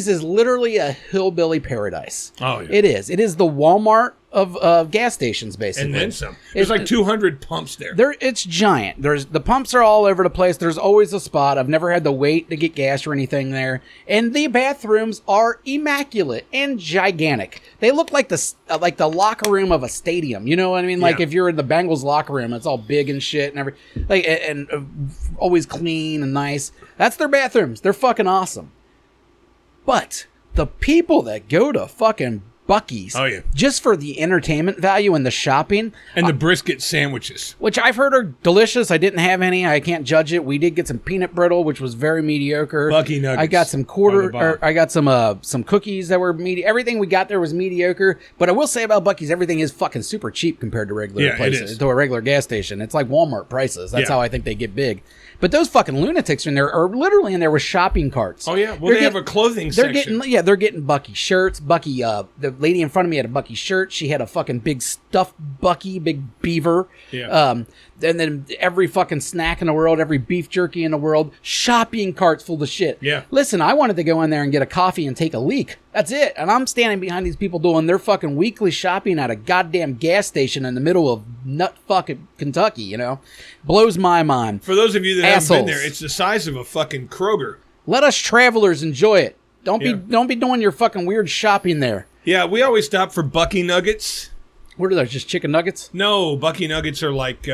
is literally a hillbilly paradise. Oh, yeah. It is. It is the Walmart of gas stations, basically. And then some. There's like 200 pumps there. It's giant. The pumps are all over the place. There's always a spot. I've never had to wait to get gas or anything there. And the bathrooms are immaculate and gigantic. They look like the locker room of a stadium. You know what I mean? Like if you're in the Bengals locker room, it's all big and shit and always clean and nice. That's their bathrooms. They're fucking awesome. But the people that go to fucking Buc-ee's, just for the entertainment value and the shopping. And the brisket sandwiches. Which I've heard are delicious. I didn't have any. I can't judge it. We did get some peanut brittle, which was very mediocre. Bucky nuggets. I got some I got some cookies that were mediocre. Everything we got there was mediocre. But I will say about Buc-ee's, everything is fucking super cheap compared to regular places. To a regular gas station. It's like Walmart prices. That's how I think they get big. But those fucking lunatics in there are literally in there with shopping carts. Oh, yeah. Well, they have a clothing section. They're getting Bucky shirts. Bucky, the lady in front of me had a Bucky shirt. She had a fucking big stuffed Bucky, big beaver. Yeah. And then every fucking snack in the world, every beef jerky in the world, shopping carts full of shit. Yeah. Listen, I wanted to go in there and get a coffee and take a leak. That's it. And I'm standing behind these people doing their fucking weekly shopping at a goddamn gas station in the middle of nut fucking Kentucky, Blows my mind. For those of you that haven't been there, it's the size of a fucking Kroger. Let us travelers enjoy it. Don't be doing your fucking weird shopping there. Yeah, we always stop for Bucky Nuggets. What are those, just chicken nuggets? No, Bucky Nuggets are like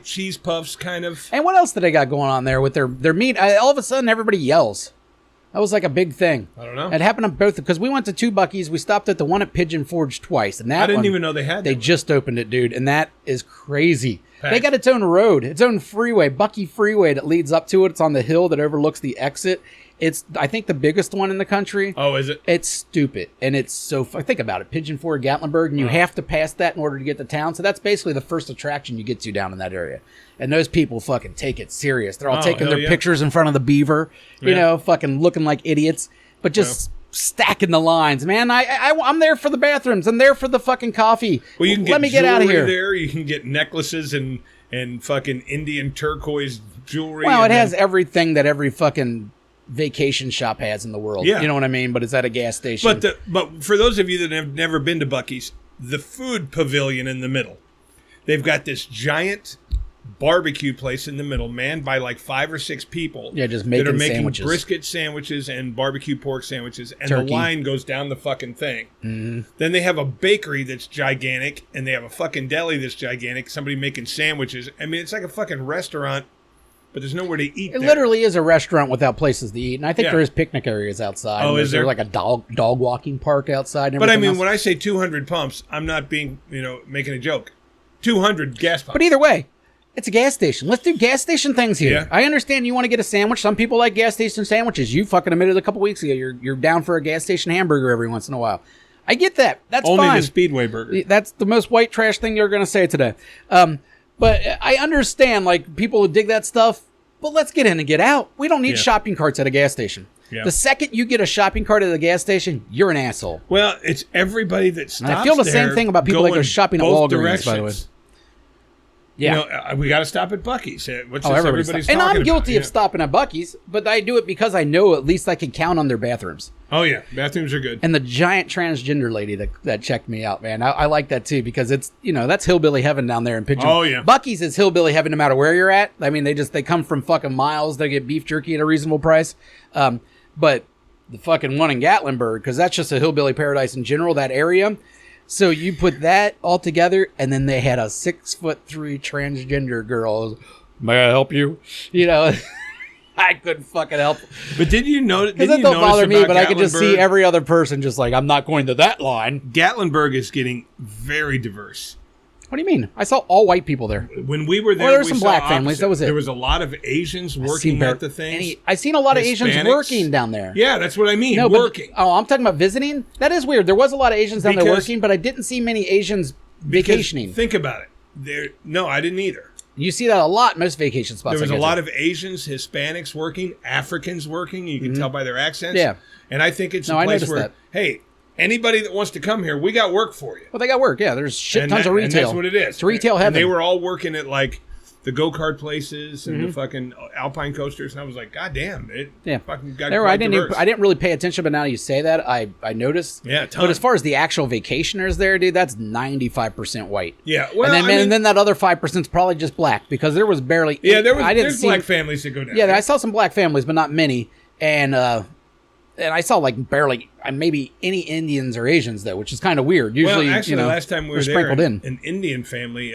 cheese puffs, kind of. And what else did they got going on there with their meat? All of a sudden, everybody yells. That was like a big thing. I don't know. It happened to both, because we went to two Buc-ee's. We stopped at the one at Pigeon Forge twice. And that I didn't even know they had that. They just opened it, dude. And that is crazy. Packed. They got its own road, its own freeway, Bucky Freeway that leads up to it. It's on the hill that overlooks the exit. It's, I think, the biggest one in the country. Oh, is it? It's stupid. And it's so... Think about it. Pigeon Forge, Gatlinburg, and you have to pass that in order to get to town. So that's basically the first attraction you get to down in that area. And those people fucking take it serious. They're all taking their pictures in front of the beaver, fucking looking like idiots, but just stacking the lines. Man, I'm there for the bathrooms. I'm there for the fucking coffee. Well, you can Let me get out of here. There, you can get necklaces and fucking Indian turquoise jewelry. Well, it has everything that every fucking vacation shop has in the world. Yeah. You know what I mean? But it's at a gas station. But for those of you that have never been to Buc-ee's, the food pavilion in the middle, they've got this giant barbecue place in the middle, manned by like 5 or 6 people. Yeah, just making that are making sandwiches. Brisket sandwiches and barbecue pork sandwiches, and Turkey. the line goes down the fucking thing. Mm-hmm. Then they have a bakery that's gigantic, and they have a fucking deli that's gigantic. Somebody making sandwiches. I mean, it's like a fucking restaurant, but there's nowhere to eat. It literally is a restaurant without places to eat, and I think Yeah. there is picnic areas outside. Oh, is there? Like a dog walking park outside? And But I everything mean, else. when I say 200 pumps, I'm not being, making a joke. 200 gas pumps. But either way, it's a gas station. Let's do gas station things here. Yeah. I understand you want to get a sandwich. Some people like gas station sandwiches. You fucking admitted a couple weeks ago you're down for a gas station hamburger every once in a while. I get that. That's Only fine. the Speedway burger. That's the most white trash thing you're going to say today. But I understand, like, people who dig that stuff, but let's get in and get out. We don't need shopping carts at a gas station. Yeah. The second you get a shopping cart at a gas station, you're an asshole. Well, it's everybody that stops And I feel the there same thing about people that go going shopping at both Walgreens, by the way. Yeah. We got to stop at Buc-ee's. What's this everybody's everybody's and talking I'm guilty about? of stopping at Buc-ee's, but I do it because I know at least I can count on their bathrooms. Oh, yeah. Bathrooms are good. And the giant transgender lady that checked me out, man. I like that, too, because it's, that's hillbilly heaven down there in Pigeon. Oh, yeah. Buc-ee's is hillbilly heaven no matter where you're at. I mean, they come from fucking miles. They get beef jerky at a reasonable price. But the fucking one in Gatlinburg, because that's just a hillbilly paradise in general, that area. So you put that all together, and then they had a 6'3" transgender girl. May I help you? I couldn't fucking help. But did you notice? Because it don't bother me, but I could just see every other person just like, I'm not going to that line. Gatlinburg is getting very diverse. What do you mean? I saw all white people there. When we were there, there were some black families. That was it. There was a lot of Asians working at the things. I seen a lot of Asians working down there. Yeah, that's what I mean. No, working. I'm talking about visiting. That is weird. There was a lot of Asians down there working, but I didn't see many Asians vacationing. Think about it. No, I didn't either. You see that a lot in most vacation spots. There was a lot of Asians, Hispanics working, Africans working. You can tell by their accents. Yeah. And I think it's a place where, hey, anybody that wants to come here, we got work for you. Well, they got work. Yeah, there's tons of retail. And that's what it is. It's retail heaven. And they were all working at like the go-kart places and the fucking alpine coasters, and I was like, God damn, it fucking got I didn't really pay attention, but now you say that, I noticed. Yeah, but as far as the actual vacationers there, dude, that's 95% white. Yeah, well, and then that other 5% is probably just black, because there was barely. Yeah, there's black families that go down. Yeah, I saw some black families, but not many, and I saw like barely maybe any Indians or Asians though, which is kind of weird. Usually, actually, the last time we were there, sprinkled in. An Indian family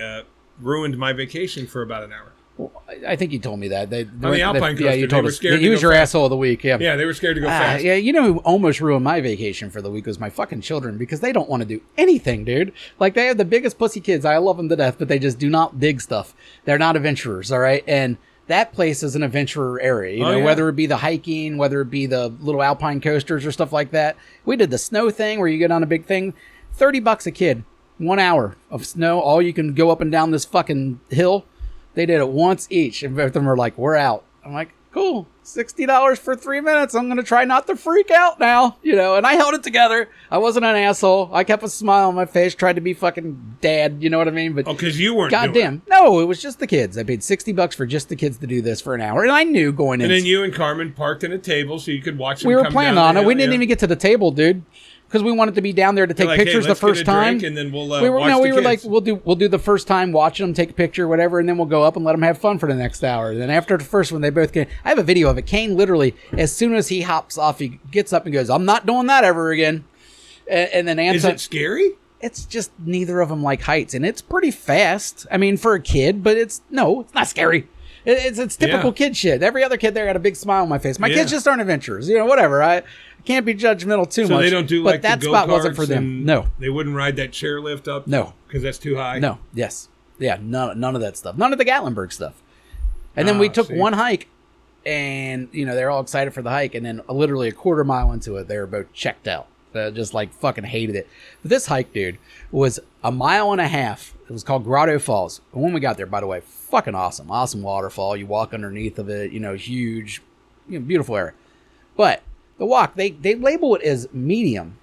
ruined my vacation for about an hour. Well, I think you told me that. On the Alpine coaster, you told they were us. scared He to was go your fast. asshole of the week. Yeah, yeah, they were scared to go fast. Yeah, who almost ruined my vacation for the week was my fucking children, because they don't want to do anything, dude. Like, they have the biggest pussy kids. I love them to death, but they just do not dig stuff. They're not adventurers, all right? And that place is an adventurer area, whether it be the hiking, whether it be the little alpine coasters or stuff like that. We did the snow thing where you get on a big thing. $30 a kid, 1 hour of snow. All you can go up and down this fucking hill. They did it once each, and both of them were like, we're out. I'm like, cool, $60 for 3 minutes. I'm going to try not to freak out now, and I held it together. I wasn't an asshole. I kept a smile on my face, tried to be fucking dad, you know what I mean? But because you weren't goddamn. No, it was just the kids. I paid $60 for just the kids to do this for an hour, and I knew going in. And then you and Carmen parked in a table so you could watch them. We were planning on it. We didn't even get to the table, dude. Because we wanted to be down there to take pictures the first time. And then we'll we were like, we'll do the first time, watching them take a picture, whatever, and then we'll go up and let them have fun for the next hour. And then after the first one, they both came. I have a video of it. Kane literally, as soon as he hops off, he gets up and goes, "I'm not doing that ever again." And then Anton, is it scary? It's just neither of them like heights, and it's pretty fast. I mean, for a kid, but it's not scary. It's typical kid shit. Every other kid there had a big smile on my face. My kids just aren't adventurers, whatever. I can't be judgmental too much. So they don't do like that the spot wasn't for them. No, they wouldn't ride that chairlift up. No, because that's too high. No, yes, yeah, none of that stuff. None of the Gatlinburg stuff. And then we took one hike, and they're all excited for the hike, and then literally a quarter mile into it, they were both checked out. Just like fucking hated it. But this hike, dude, was 1.5 miles. It was called Grotto Falls. And when we got there, by the way, fucking awesome waterfall. You walk underneath of it, huge, beautiful area. But the walk, they label it as medium.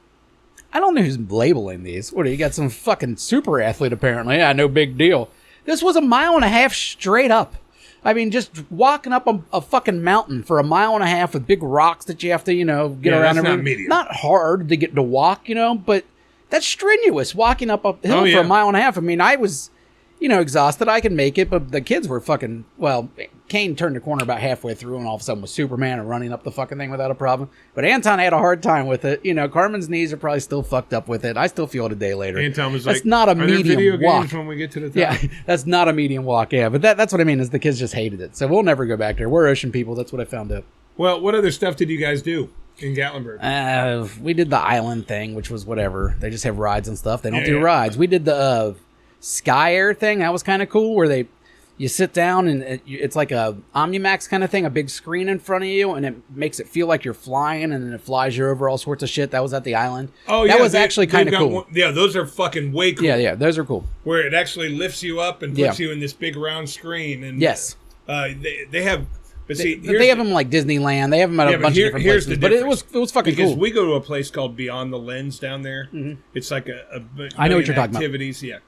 I don't know who's labeling these. What, you got some fucking super athlete apparently? Yeah, no big deal. This was 1.5 miles straight up. I mean, just walking up a fucking mountain for 1.5 miles with big rocks that you have to, get around. That's not medium. Not hard to get to walk, but that's strenuous walking up a hill for 1.5 miles. I mean, I was, exhausted. I could make it, but the kids were fucking, Kane turned the corner about halfway through and all of a sudden was Superman and running up the fucking thing without a problem. But Anton had a hard time with it. Carmen's knees are probably still fucked up with it. I still feel it a day later. Anton was that's not a medium walk. When we get to the top? Yeah, that's not a medium walk. Yeah, but that's what I mean is the kids just hated it. So we'll never go back there. We're ocean people. That's what I found out. Well, what other stuff did you guys do in Gatlinburg? We did the island thing, which was whatever. They just have rides and stuff. They don't do rides. We did the Sky Air thing. That was kind of cool where you sit down and it's like a Omnimax kind of thing, a big screen in front of you, and it makes it feel like you're flying, and then it flies you over all sorts of shit. That was at the island. Oh, that was actually kind of cool. Those are fucking way cool. Yeah, those are cool. Where it actually lifts you up and puts you in this big round screen. And yes, they have. But see, they have them like Disneyland. They have them at a bunch of different places. But it was fucking cool. Because we go to a place called Beyond the Lens down there. Mm-hmm. It's like I know what you're talking activities. about. Yeah.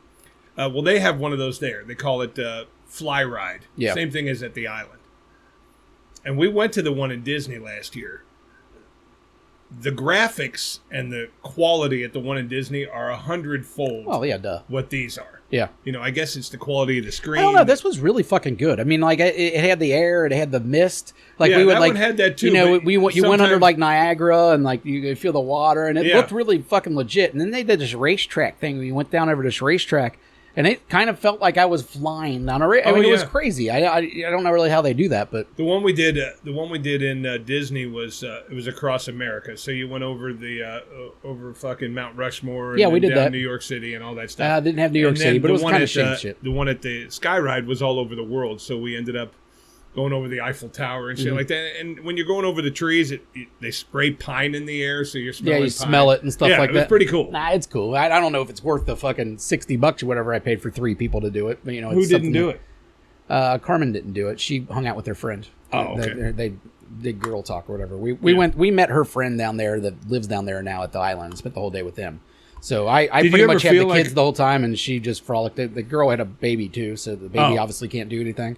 Well, they have one of those there. They call it Fly Ride. Yeah. Same thing as at the island. And we went to the one in Disney last year. The graphics and the quality at the one in Disney are 100-fold. Oh, yeah, duh. What these are. Yeah. You know, I guess it's the quality of the screen. I don't know. This was really fucking good. I mean, like, it had the air, it had the mist. Like, yeah, we would, that like, one had that too. You know, you went under, sometimes- like, Niagara, and, like, you could feel the water, and it Yeah. looked really fucking legit. And then they did this racetrack thing. We went down over this racetrack, and it kind of felt like I was flying down a race. I mean, it was crazy. I don't know really how they do that, but the one we did in Disney was it was across America. So you went over the over fucking Mount Rushmore. And Yeah, we then did down that. New York City and all that stuff. I didn't have New York And City, then but the it was one kind at, of shame shit. The one at the Sky Ride was all over the world. So we ended up going over the Eiffel Tower and shit like that. And when you're going over the trees, they spray pine in the air, so you're smelling Yeah, you pine. smell it and stuff like it that. was pretty cool. Nah, it's cool. I don't know if it's worth the fucking $60 or whatever I paid for 3 people to do it. But, you know, Who it's didn't something do it? Carmen didn't do it. She hung out with her friend. Oh, okay. They did girl talk or whatever. We met her friend down there that lives down there now at the island. Spent the whole day with them. So I Did pretty you much ever had the feel kids like- the whole time, and she just frolicked. The girl had a baby too, so the baby obviously can't do anything.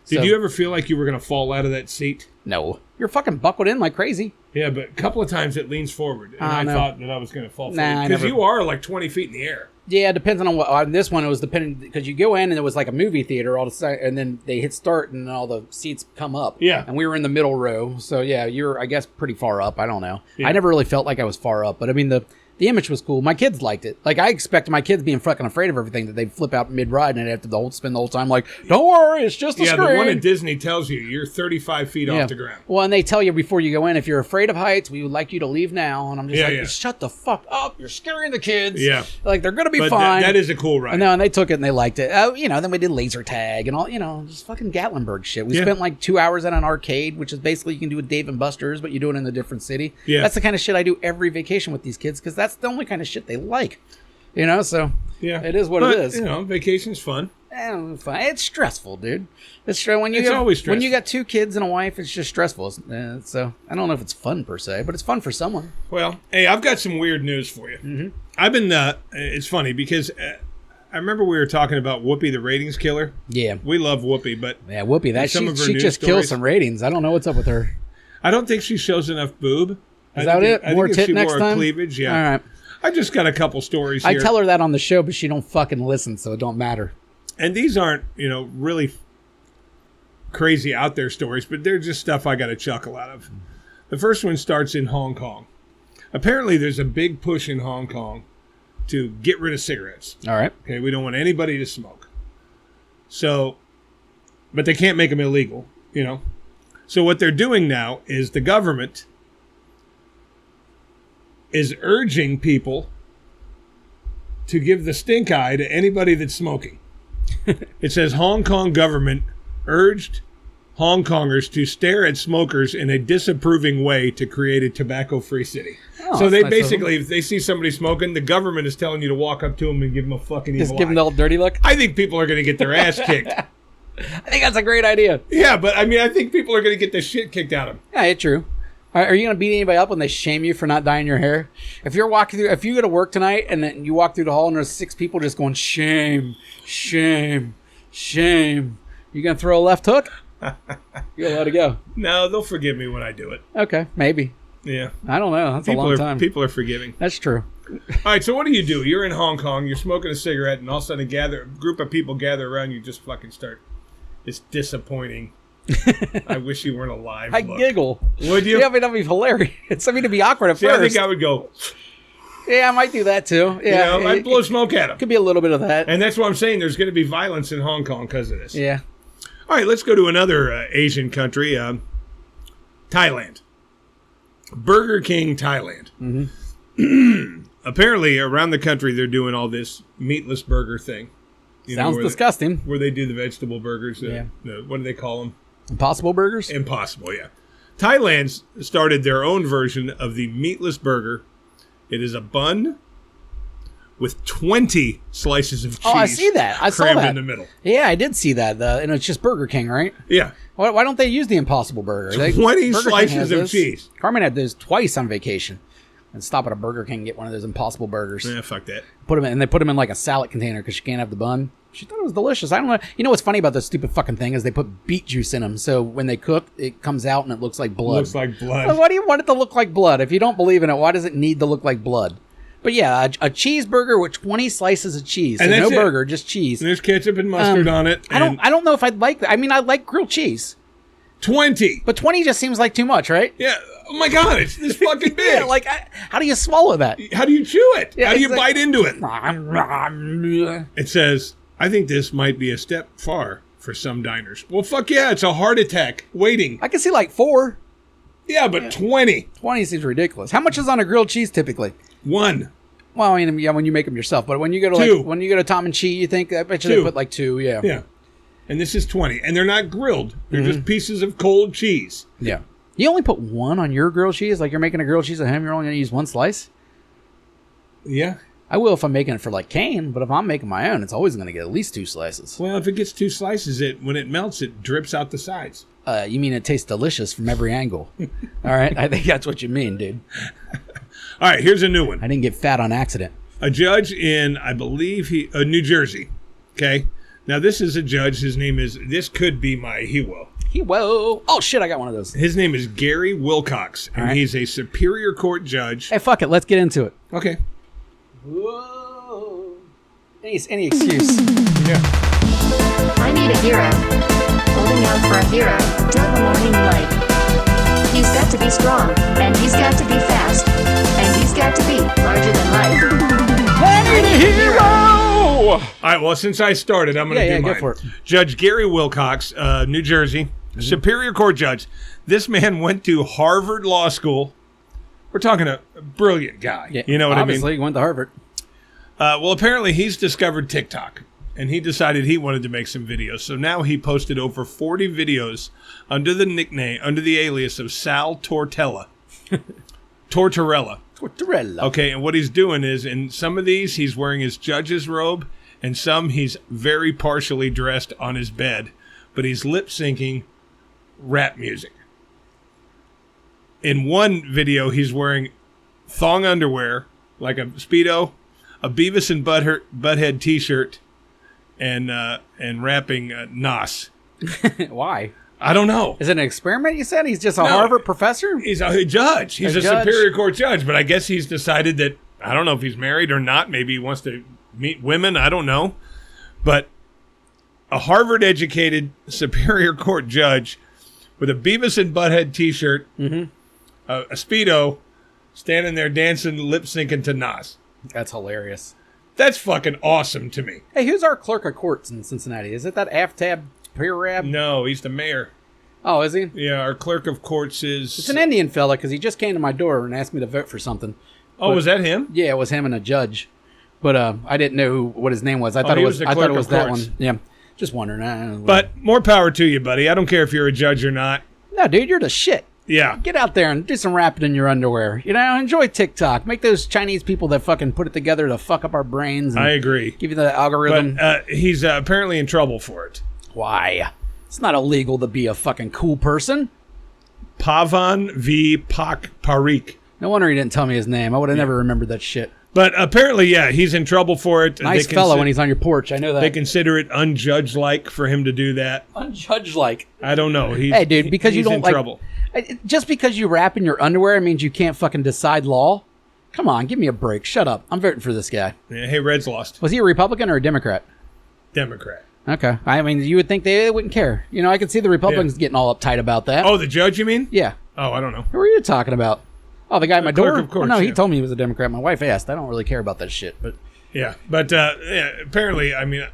Did So- you ever feel like you were going to fall out of that seat? No, you're fucking buckled in like crazy. Yeah, but a couple of times it leans forward, and I no. thought that I was going to fall Nah, I forward. Because never- you are like 20 feet in the air. Yeah, it depends on what. On this one, it was depending because you go in and it was like a movie theater all the time, and then they hit start and all the seats come up. Yeah. and we were in the middle row, so yeah, you're I guess pretty far up. I don't know. Yeah. I never really felt like I was far up, but I mean the image was cool. My kids liked it. Like I expected my kids being fucking afraid of everything that they'd flip out mid ride and they'd have to spend the whole time like, don't worry, it's just a Yeah, screen. the one in Disney tells you you're 35 feet off the ground. Well, and they tell you before you go in, if you're afraid of heights, we would like you to leave now. And I'm just Yeah. shut the fuck up. You're scaring the kids. Yeah. Like, they're going to be But fine. that is a cool ride. And they took it and they liked it. Then we did laser tag and all, just fucking Gatlinburg shit. We spent like 2 hours at an arcade, which is basically you can do with Dave and Buster's, but you do it in a different city. Yeah. That's the kind of shit I do every vacation with these kids because that's the only kind of shit they like. So Yeah, it is what but, it is. Vacation's fun. Fine. It's stressful, dude. It's when you It's always when you stressful. got 2 kids and a wife. It's just stressful. So I don't know if it's fun per se, but it's fun for someone. Well, hey, I've got some weird news for you. Mm-hmm. I've been. It's funny because I remember we were talking about Whoopi, the ratings killer. Yeah, We love Whoopi, but yeah. Whoopi, that some of her she news just kills stories- some ratings. I don't know what's up with her. I don't think she shows enough boob. Is that it? I More think if tit she next wore time? cleavage, yeah. All right. I just got a couple stories I here. tell her that on the show, but she don't fucking listen, so it don't matter. And these aren't, really crazy out there stories, but they're just stuff I got a chuckle out of. The first one starts in Hong Kong. Apparently, there's a big push in Hong Kong to get rid of cigarettes. All right. Okay, we don't want anybody to smoke. So, but they can't make them illegal, So what they're doing now is the government is urging people to give the stink eye to anybody that's smoking. It says Hong Kong government urged Hong Kongers to stare at smokers in a disapproving way to create a tobacco-free city. Oh, So that's they nice of basically, if they see somebody smoking, the government is telling you to walk up to them and give them a fucking evil Just give them eye. the old dirty look. I think people are going to get their ass kicked. I think that's a great idea. Yeah, but I think people are going to get the shit kicked out of them. Yeah, it's true. Are you going to beat anybody up when they shame you for not dyeing your hair? If you go to work tonight and then you walk through the hall and there's 6 people just going, shame, shame, shame, you going to throw a left hook? You got to let it go. No, they'll forgive me when I do it. Okay, maybe. Yeah. I don't know. That's a long time. People are forgiving. That's true. All right, so what do? You're in Hong Kong, you're smoking a cigarette, and all of a sudden a group of people gather around you, just fucking start. It's disappointing. I wish you weren't alive. I giggle. Would you? Yeah, I mean, that'd be hilarious. I mean, it'd be awkward at See, first. I think I would go, Yeah, I might do that too. Yeah, I'd blow smoke at them. Could be a little bit of that. And that's what I'm saying. There's going to be violence in Hong Kong because of this. Yeah. All right, let's go to another Asian country, Thailand. Burger King, Thailand. Mm-hmm. Apparently, around the country, they're doing all this meatless burger thing. Sounds disgusting. Where they do the vegetable burgers. Yeah. What do they call them? Impossible burgers? Impossible, yeah. Thailand started their own version of the meatless burger. It is a bun with 20 slices of cheese. Oh, I see that. I saw crammed that in the middle. Yeah, I did see that. And it's just Burger King, right? Yeah. Why don't they use the Impossible Burger? 20 Burger King slices has of this. cheese. Carmen had this twice on vacation. and stop at a Burger King and get one of those Impossible Burgers. Yeah, fuck that. They put them in like a salad container because she can't have the bun. She thought it was delicious. I don't know. You know what's funny about this stupid fucking thing is they put beet juice in them, so when they cook, it comes out and it looks like blood. Looks like blood. Why do you want it to look like blood? If you don't believe in it, why does it need to look like blood? But yeah, a cheeseburger with 20 slices of cheese. So and no that's burger, just cheese. And there's ketchup and mustard on it. I don't know if I'd like that. I mean, I like grilled cheese. 20. But 20 just seems like too much, right? Yeah. Oh my God, it's this fucking big. Yeah, like, how do you swallow that? How do you chew it? Yeah, how do you bite into it? It It says, I think this might be a step far for some diners. Well, fuck yeah, it's a heart attack waiting. I can see like 4. Yeah, but 20. 20 seems ridiculous. How much is on a grilled cheese typically? 1. Well, I mean, yeah, when you make them yourself, but when you go to 2. when you go to Tom and Chi, you think I bet you 2. they put like 2, yeah. Yeah. And this is 20. And they're not grilled. They're just pieces of cold cheese. Yeah. You only put 1 on your grilled cheese? Like you're making a grilled cheese at home, you're only going to use 1 slice? Yeah. I will if I'm making it for like Kane, but if I'm making my own, it's always going to get at least 2 slices. Well, if it gets 2 slices, when it melts, it drips out the sides. You mean it tastes delicious from every angle? All right, I think that's what you mean, dude. All right, here's a new one. I didn't get fat on accident. A judge in, I believe, New Jersey. Okay? Now, this is a judge. His name is, this could be my hero. Whoa. Oh, shit, I got one of those. His name is Gary Wilcox, and he's a Superior Court judge. Hey, fuck it, let's get into it. Okay. Whoa. Any excuse. Yeah. I need a hero. Holding out for a hero. Till the morning light. He's got to be strong, and he's got to be fast, and he's got to be larger than life. I need a hero! All right, well, since I started, I'm going to do mine. Go for it. Judge Gary Wilcox, New Jersey, Superior Court judge. This man went to Harvard Law School. We're talking a brilliant guy. Yeah, you know what obviously, I mean? he went to Harvard. Well, apparently he's discovered TikTok, and he decided he wanted to make some videos. So now he posted over 40 videos under the alias of Sal Tortorella. Tortorella. Okay, and what he's doing is, in some of these, he's wearing his judge's robe, and some he's very partially dressed on his bed, but he's lip-syncing rap music. In one video, he's wearing thong underwear, like a Speedo, a Beavis and Butthead t-shirt, and rapping Nas. Why? I don't know. Is it an experiment, you said? He's just a Harvard professor? He's a judge. He's a judge? Superior Court judge, but I guess he's decided that, I don't know if he's married or not. Maybe he wants to meet women. I don't know. But a Harvard-educated Superior Court judge with a Beavis and Butthead t-shirt, a Speedo, standing there dancing, lip-syncing to Nas. That's hilarious. That's fucking awesome to me. Hey, who's our clerk of courts in Cincinnati? Is it that Aftab Pirab? No, he's the mayor. Oh, is he? Yeah, our clerk of courts is... It's an Indian fella, because he just came to my door and asked me to vote for something. Oh, was that him? Yeah, it was him and a judge. But I didn't know what his name was. I thought it was that one. Yeah, just wondering. But more power to you, buddy. I don't care if you're a judge or not. No, dude, you're the shit. Yeah. Get out there and do some rapping in your underwear. You know, enjoy TikTok. Make those Chinese people that fucking put it together to fuck up our brains. And I agree. Give you the algorithm. But he's apparently in trouble for it. Why? It's not illegal to be a fucking cool person. Pavan V. Pak Parikh. No wonder he didn't tell me his name. I would have never remembered that shit. But apparently, yeah, he's in trouble for it. Nice fellow when he's on your porch. I know that. They consider it unjudge-like for him to do that. Unjudge-like? I don't know. Hey, dude, because you don't in trouble. Just because you rap in your underwear means you can't fucking decide law? Come on, give me a break. Shut up. I'm voting for this guy. Yeah, hey, Red's lost. Was he a Republican or a Democrat? Democrat. Okay. I mean, you would think they wouldn't care. You know, I could see the Republicans getting all uptight about that. Oh, the judge, you mean? Yeah. Oh, I don't know. Who are you talking about? Oh, the guy at my door? Of course, no, he told me he was a Democrat. My wife asked. I don't really care about that shit. But yeah, but yeah, apparently, I mean,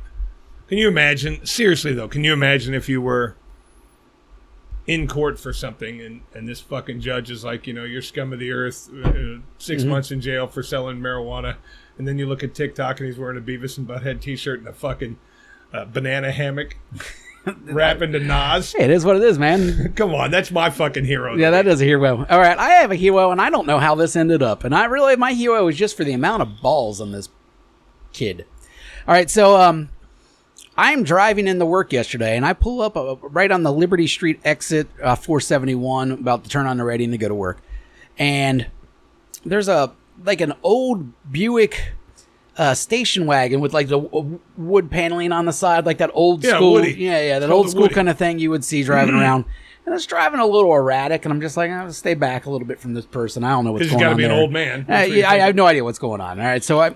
can you imagine? Seriously, though, can you imagine if you were in court for something and this fucking judge is like, you know, you're scum of the earth, 6 months in jail for selling marijuana, and then you look at TikTok and he's wearing a Beavis and Butthead t-shirt and a fucking banana hammock. Rapping to Nas. Hey, it is what it is, man. Come on, that's my fucking hero. Yeah, that is a hero. All right, I have a hero, and I don't know how this ended up. And my hero is just for the amount of balls on this kid. All right, so I'm driving into work yesterday, and I pull up right on the Liberty Street exit, 471, about to turn on the radio and to go to work. And there's an old Buick station wagon with like the wood paneling on the side, like that old school, Woody. that old school kind of thing you would see driving around. And it's driving a little erratic, and I'm just like, I'll stay back a little bit from this person. I don't know what's going on. He's got to be there. an old man. I have no idea what's going on. All right, so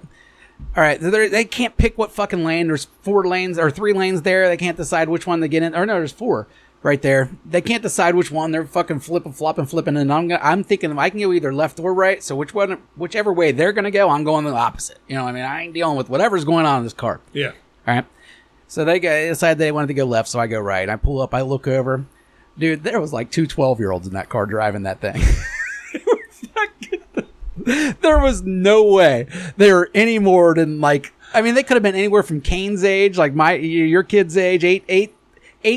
they can't pick what fucking lane. There's 4 lanes or 3 lanes there. They can't decide which one to get in. Or no, there's 4 right there. They can't decide which one. They're fucking flipping, and I'm thinking I can go either left or right. So whichever way they're gonna go, I'm going the opposite. You know what I mean? I ain't dealing with whatever's going on in this car. Yeah. All right. So they decided they wanted to go left, so I go right. I pull up, I look over. Dude, there was like 2 12-year-olds in that car driving that thing. There was no way they were any more than like, I mean, they could have been anywhere from Kane's age, like your kid's age, 8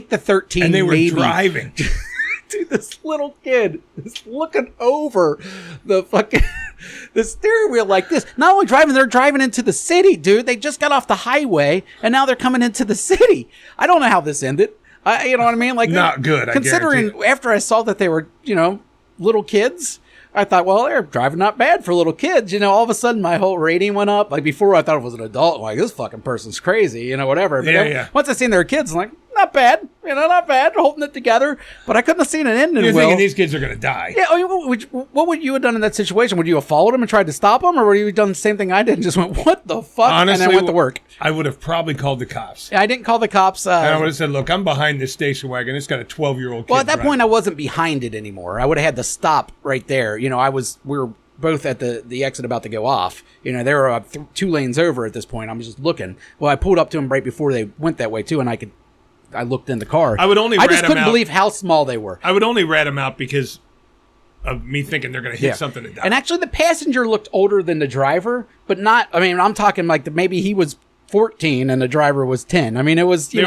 to 13. And they were maybe. driving. Dude, this little kid is looking over the fucking the steering wheel like this. Not only driving, they're driving into the city, dude. They just got off the highway and now they're coming into the city. I don't know how this ended. You know what I mean? Like, not good. Considering after I saw that they were, little kids, I thought, well, they're driving not bad for little kids. All of a sudden my whole rating went up. Like before, I thought it was an adult. Like, this fucking person's crazy, whatever. But once I seen their kids, I'm like, not bad. Not bad. Holding it together. But I couldn't have seen an ending. You're thinking these kids are going to die. Yeah. What would you have done in that situation? Would you have followed them and tried to stop them? Or would you have done the same thing I did and just went, what the fuck? Honestly, and then went to work? I would have probably called the cops. I didn't call the cops. And I would have said, look, I'm behind this station wagon. It's got a 12-year-old kid. Well, at that driving. point, I wasn't behind it anymore. I would have had to stop right there. We were both at the exit about to go off. They were 2 lanes over at this point. I'm just looking. Well, I pulled up to them right before they went that way too, and I looked in the car. I just couldn't believe how small they were. I would only rat them out because of me thinking they're going to hit something and die. And actually, the passenger looked older than the driver, but not. I mean, I'm talking like maybe he was 14 and the driver was 10. I mean, it was they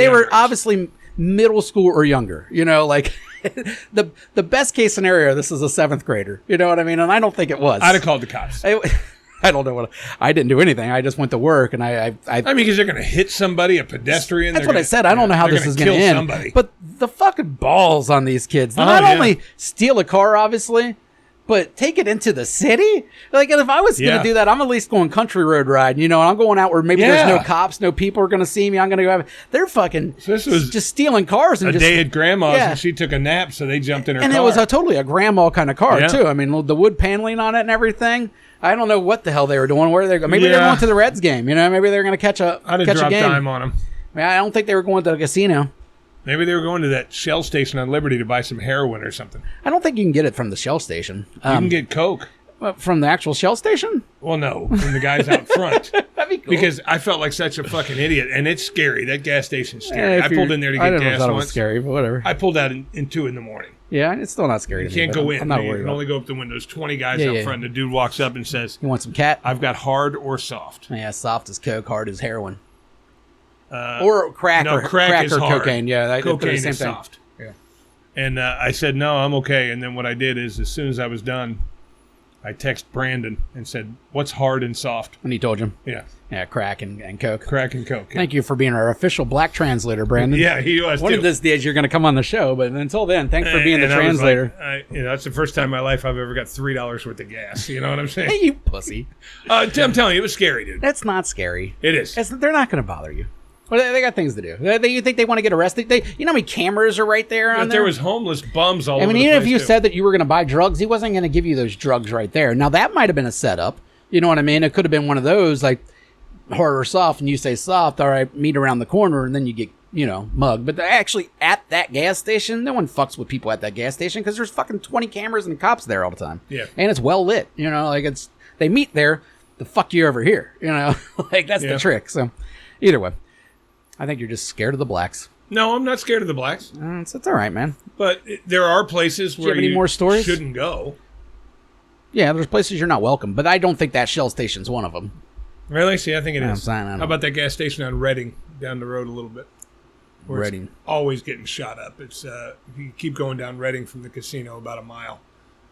were obviously middle school or younger. Like the best case scenario. This is a 7th grader. You know what I mean? And I don't think it was. I'd have called the cops. I don't know I didn't do anything. I just went to work and I mean, because they're going to hit somebody, a pedestrian. That's what I said. I don't know how this is going to end. Somebody. But the fucking balls on these kids. They not only steal a car, obviously, but take it into the city. Like, if I was going to do that, I'm at least going country road riding. And I'm going out where maybe there's no cops, no people are going to see me. I'm going to go. They're fucking this was just stealing cars. And day at grandma's and she took a nap, so they jumped in her car. And it was totally a grandma kind of car too. I mean, the wood paneling on it and everything. I don't know what the hell they were doing. Where they maybe they're going to the Reds game. Maybe they're going to catch a I'd have dropped dime on them. I mean, I don't think they were going to the casino. Maybe they were going to that Shell station on Liberty to buy some heroin or something. I don't think you can get it from the Shell station. You can get Coke. From the actual Shell station? Well, no, from the guys out front. That'd be cool. Because I felt like such a fucking idiot, and it's scary. That gas station's scary. I pulled in there to get gas once. It once. was scary, but whatever. I pulled out in 2 in the morning. Yeah, it's still not scary. You can't go in. I'm not you worried can about only go up the windows. 20 guys out front. And the dude walks up and says, "You want some cat? I've got hard or soft." Yeah, soft is Coke, hard is heroin. Or crack, no, or crack is or hard. cocaine. Yeah, cocaine the same is thing. soft. Yeah. And I said, "No, I'm okay." And then what I did is, as soon as I was done, I texted Brandon and said, "What's hard and soft?" And he told you. Yeah. Yeah, crack and Coke. Crack and Coke. Thank you for being our official black translator, Brandon. Yeah, he was. One of those days you're going to come on the show, but until then, thanks for being the translator. That's the first time in my life I've ever got $3 worth of gas. You know what I'm saying? Hey, you pussy. I'm telling you, it was scary, dude. That's not scary. It is. They're not going to bother you. Well, they got things to do. You think they want to get arrested? You know how many cameras are right there on there? There was homeless bums all over the place. Even if you said that you were going to buy drugs, he wasn't going to give you those drugs right there. Now, that might have been a setup. You know what I mean? It could have been one of those, like, hard or soft, and you say soft, all right, meet around the corner, and then you get, mugged. But actually, at that gas station, no one fucks with people at that gas station because there's fucking 20 cameras and cops there all the time. Yeah. And it's well lit. They meet there to fuck you over here. That's the trick. So, either way. I think you're just scared of the blacks. No, I'm not scared of the blacks. It's all right, man. But there are places where you more stories? Shouldn't go. Yeah, there's places you're not welcome, but I don't think that Shell station's one of them. Really? See, I think it is. How about that gas station on Reading down the road a little bit? Reading. Always getting shot up. It's you keep going down Reading from the casino about a mile.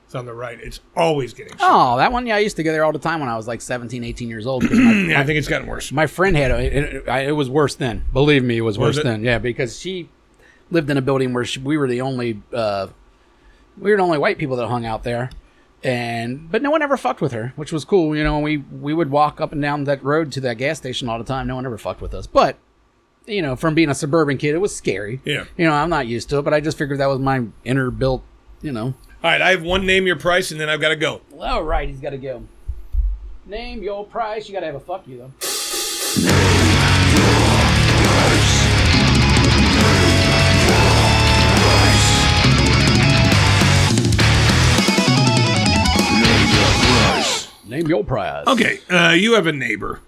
It's on the right. It's always getting shot. Oh, that one? Yeah, I used to go there all the time when I was like 17, 18 years old. I think it's gotten worse. My friend had it was worse then. Believe me, it was worse then. Yeah, because she lived in a building where we were the only white people that hung out there. But no one ever fucked with her, which was cool. You know, we would walk up and down that road to that gas station all the time. No one ever fucked with us. But, you know, from being a suburban kid, it was scary. Yeah. You know, I'm not used to it, but I just figured that was my inner built, you know. All right, I have one name your price, and then I've got to go. All right, he's got to go. Name your price. You got to have a fuck you, though. Name your prize. Okay, you have a neighbor.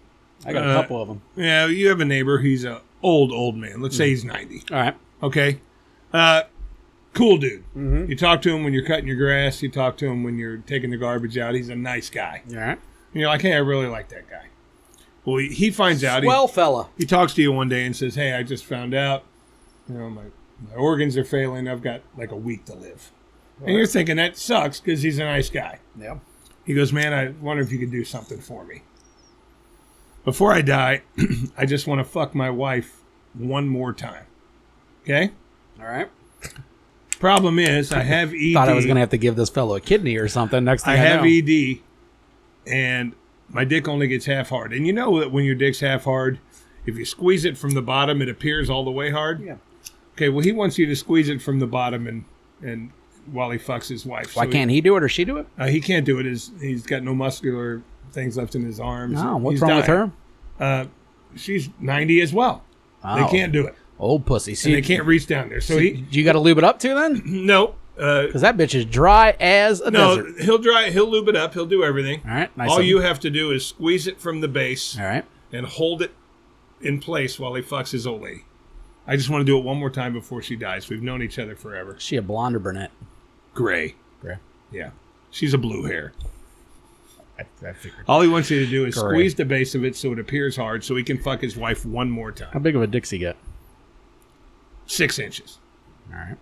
I got a couple of them. Yeah, you have a neighbor. He's an old man. Let's say he's 90. All right. Okay. Cool dude. Mm-hmm. You talk to him when you're cutting your grass. You talk to him when you're taking the garbage out. He's a nice guy. All right. And you're like, hey, I really like that guy. Well, he finds out. Well, fella. He talks to you one day and says, hey, I just found out, you know, my organs are failing. I've got like a week to live. And you're thinking that sucks because he's a nice guy. Yeah. He goes, man, I wonder if you could do something for me. Before I die, I just want to fuck my wife one more time. Okay? All right. Problem is, I have ED. Thought I was going to have to give this fellow a kidney or something. Next thing I have know. ED, and my dick only gets half hard. And you know that when your dick's half hard, if you squeeze it from the bottom, it appears all the way hard? Yeah. Okay, well, he wants you to squeeze it from the bottom and while he fucks his wife. Why can't he do it or she do it? He can't do it. He's got no muscular things left in his arms. Oh, what's He's wrong with dying. her? She's 90 as well. Oh. They can't do it. Old pussy. See, And they can't reach down there. So you got to lube it up too then? no. Because that bitch is dry as a desert. He'll lube it up. He'll do everything. All right. Nice. All you have to do is squeeze it from the base. All right. And hold it in place while he fucks his old lady. I just want to do it one more time before she dies. We've known each other forever. Is she a blonde or brunette? Gray. Gray. Yeah. She's a blue hair. I figured. All he wants you to do is Gray. squeeze the base of it so it appears hard so he can fuck his wife one more How time. big of a dick's he get? 6 inches. All right.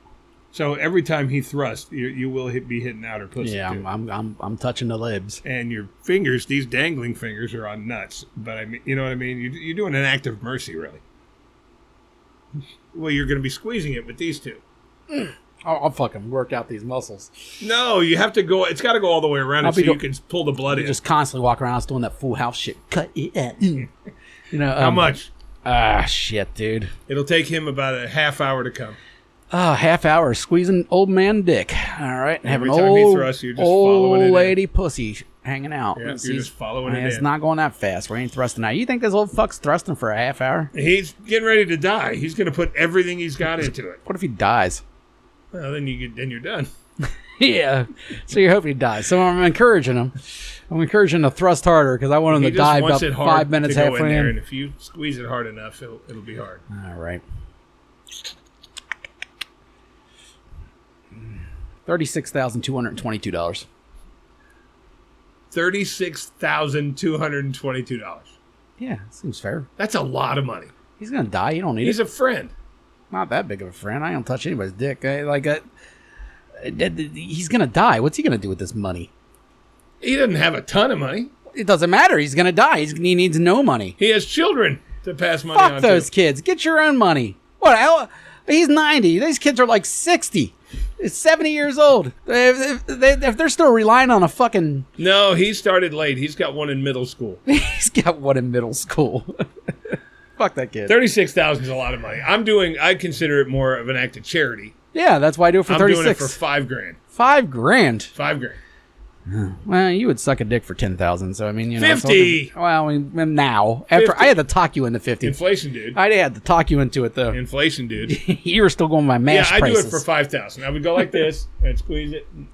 So every time he thrusts, you will be hitting outer pussy. Yeah, too. I'm touching the libs. And your fingers, these dangling fingers, are on nuts. But I mean, you know what I mean? You're doing an act of mercy, really. Well, you're going to be squeezing it with these two. I'll fucking work out these muscles. No, you have to go. It's got to go all the way around so you can pull the blood in. Just constantly walk around doing that Full House shit. Cut it out. You know How much? Shit, dude. It'll take him about a half hour to come. Half hour squeezing old man dick. All right, and have an Every time he old thrusts, you're just following it old in. lady pussy hanging out. Yeah, you're just following it It's in. not going that fast. We ain't thrusting out. You think this old fuck's thrusting for a half hour? He's getting ready to die. He's going to put everything he's got into it. What if he dies? Well, then you're done. Yeah. So you're hoping he dies. So I'm encouraging him. I'm encouraging him to thrust harder because I want him He to just die wants about it hard 5 minutes to go halfway in there, in. and if you squeeze it hard enough, it'll be hard. All right. $36,222. $36,222. Yeah, seems fair. That's a lot of money. He's gonna die. You don't need He's it. a friend. Not that big of a friend. I don't touch anybody's dick. He's gonna die. What's he gonna do with this money? He doesn't have a ton of money. It doesn't matter. He's gonna die. He needs no money. He has children to pass money on Fuck those to. kids. Get your own money. What? He's 90. These kids are like 60. 70 years old. If they're still relying on a fucking... No, he started late. He's got one in middle school. He's got one in middle school. Fuck that kid. $36,000 is a lot of money. I consider it more of an act of charity. Yeah, that's why I do it for I'm 36. doing it for $5,000. $5,000. $5,000. Well, you would suck a dick for 10,000. So I mean, you know, 50. Well, I mean, now after 50. I had to talk you into 50. Inflation, dude. I had to talk you into it though. Inflation, dude. You were still going by mash Yeah, I prices. do it for $5,000. I would go like this. I'd squeeze it. And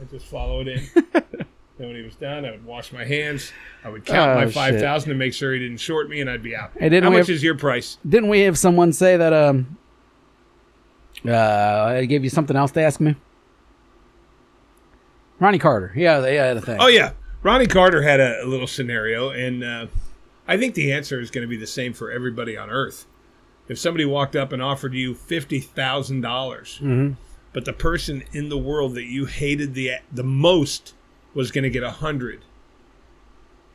I'd just follow it in. Then when he was done, I would wash my hands. I would count my 5,000 to make sure he didn't short me, and I'd be out. Hey, How much is your price? Didn't we have someone say that? I gave you something else to ask me. Ronnie Carter. Yeah, they had a thing. Oh, yeah. Ronnie Carter had a little scenario, and I think the answer is going to be the same for everybody on Earth. If somebody walked up and offered you $50,000, but the person in the world that you hated the most was going to get 100,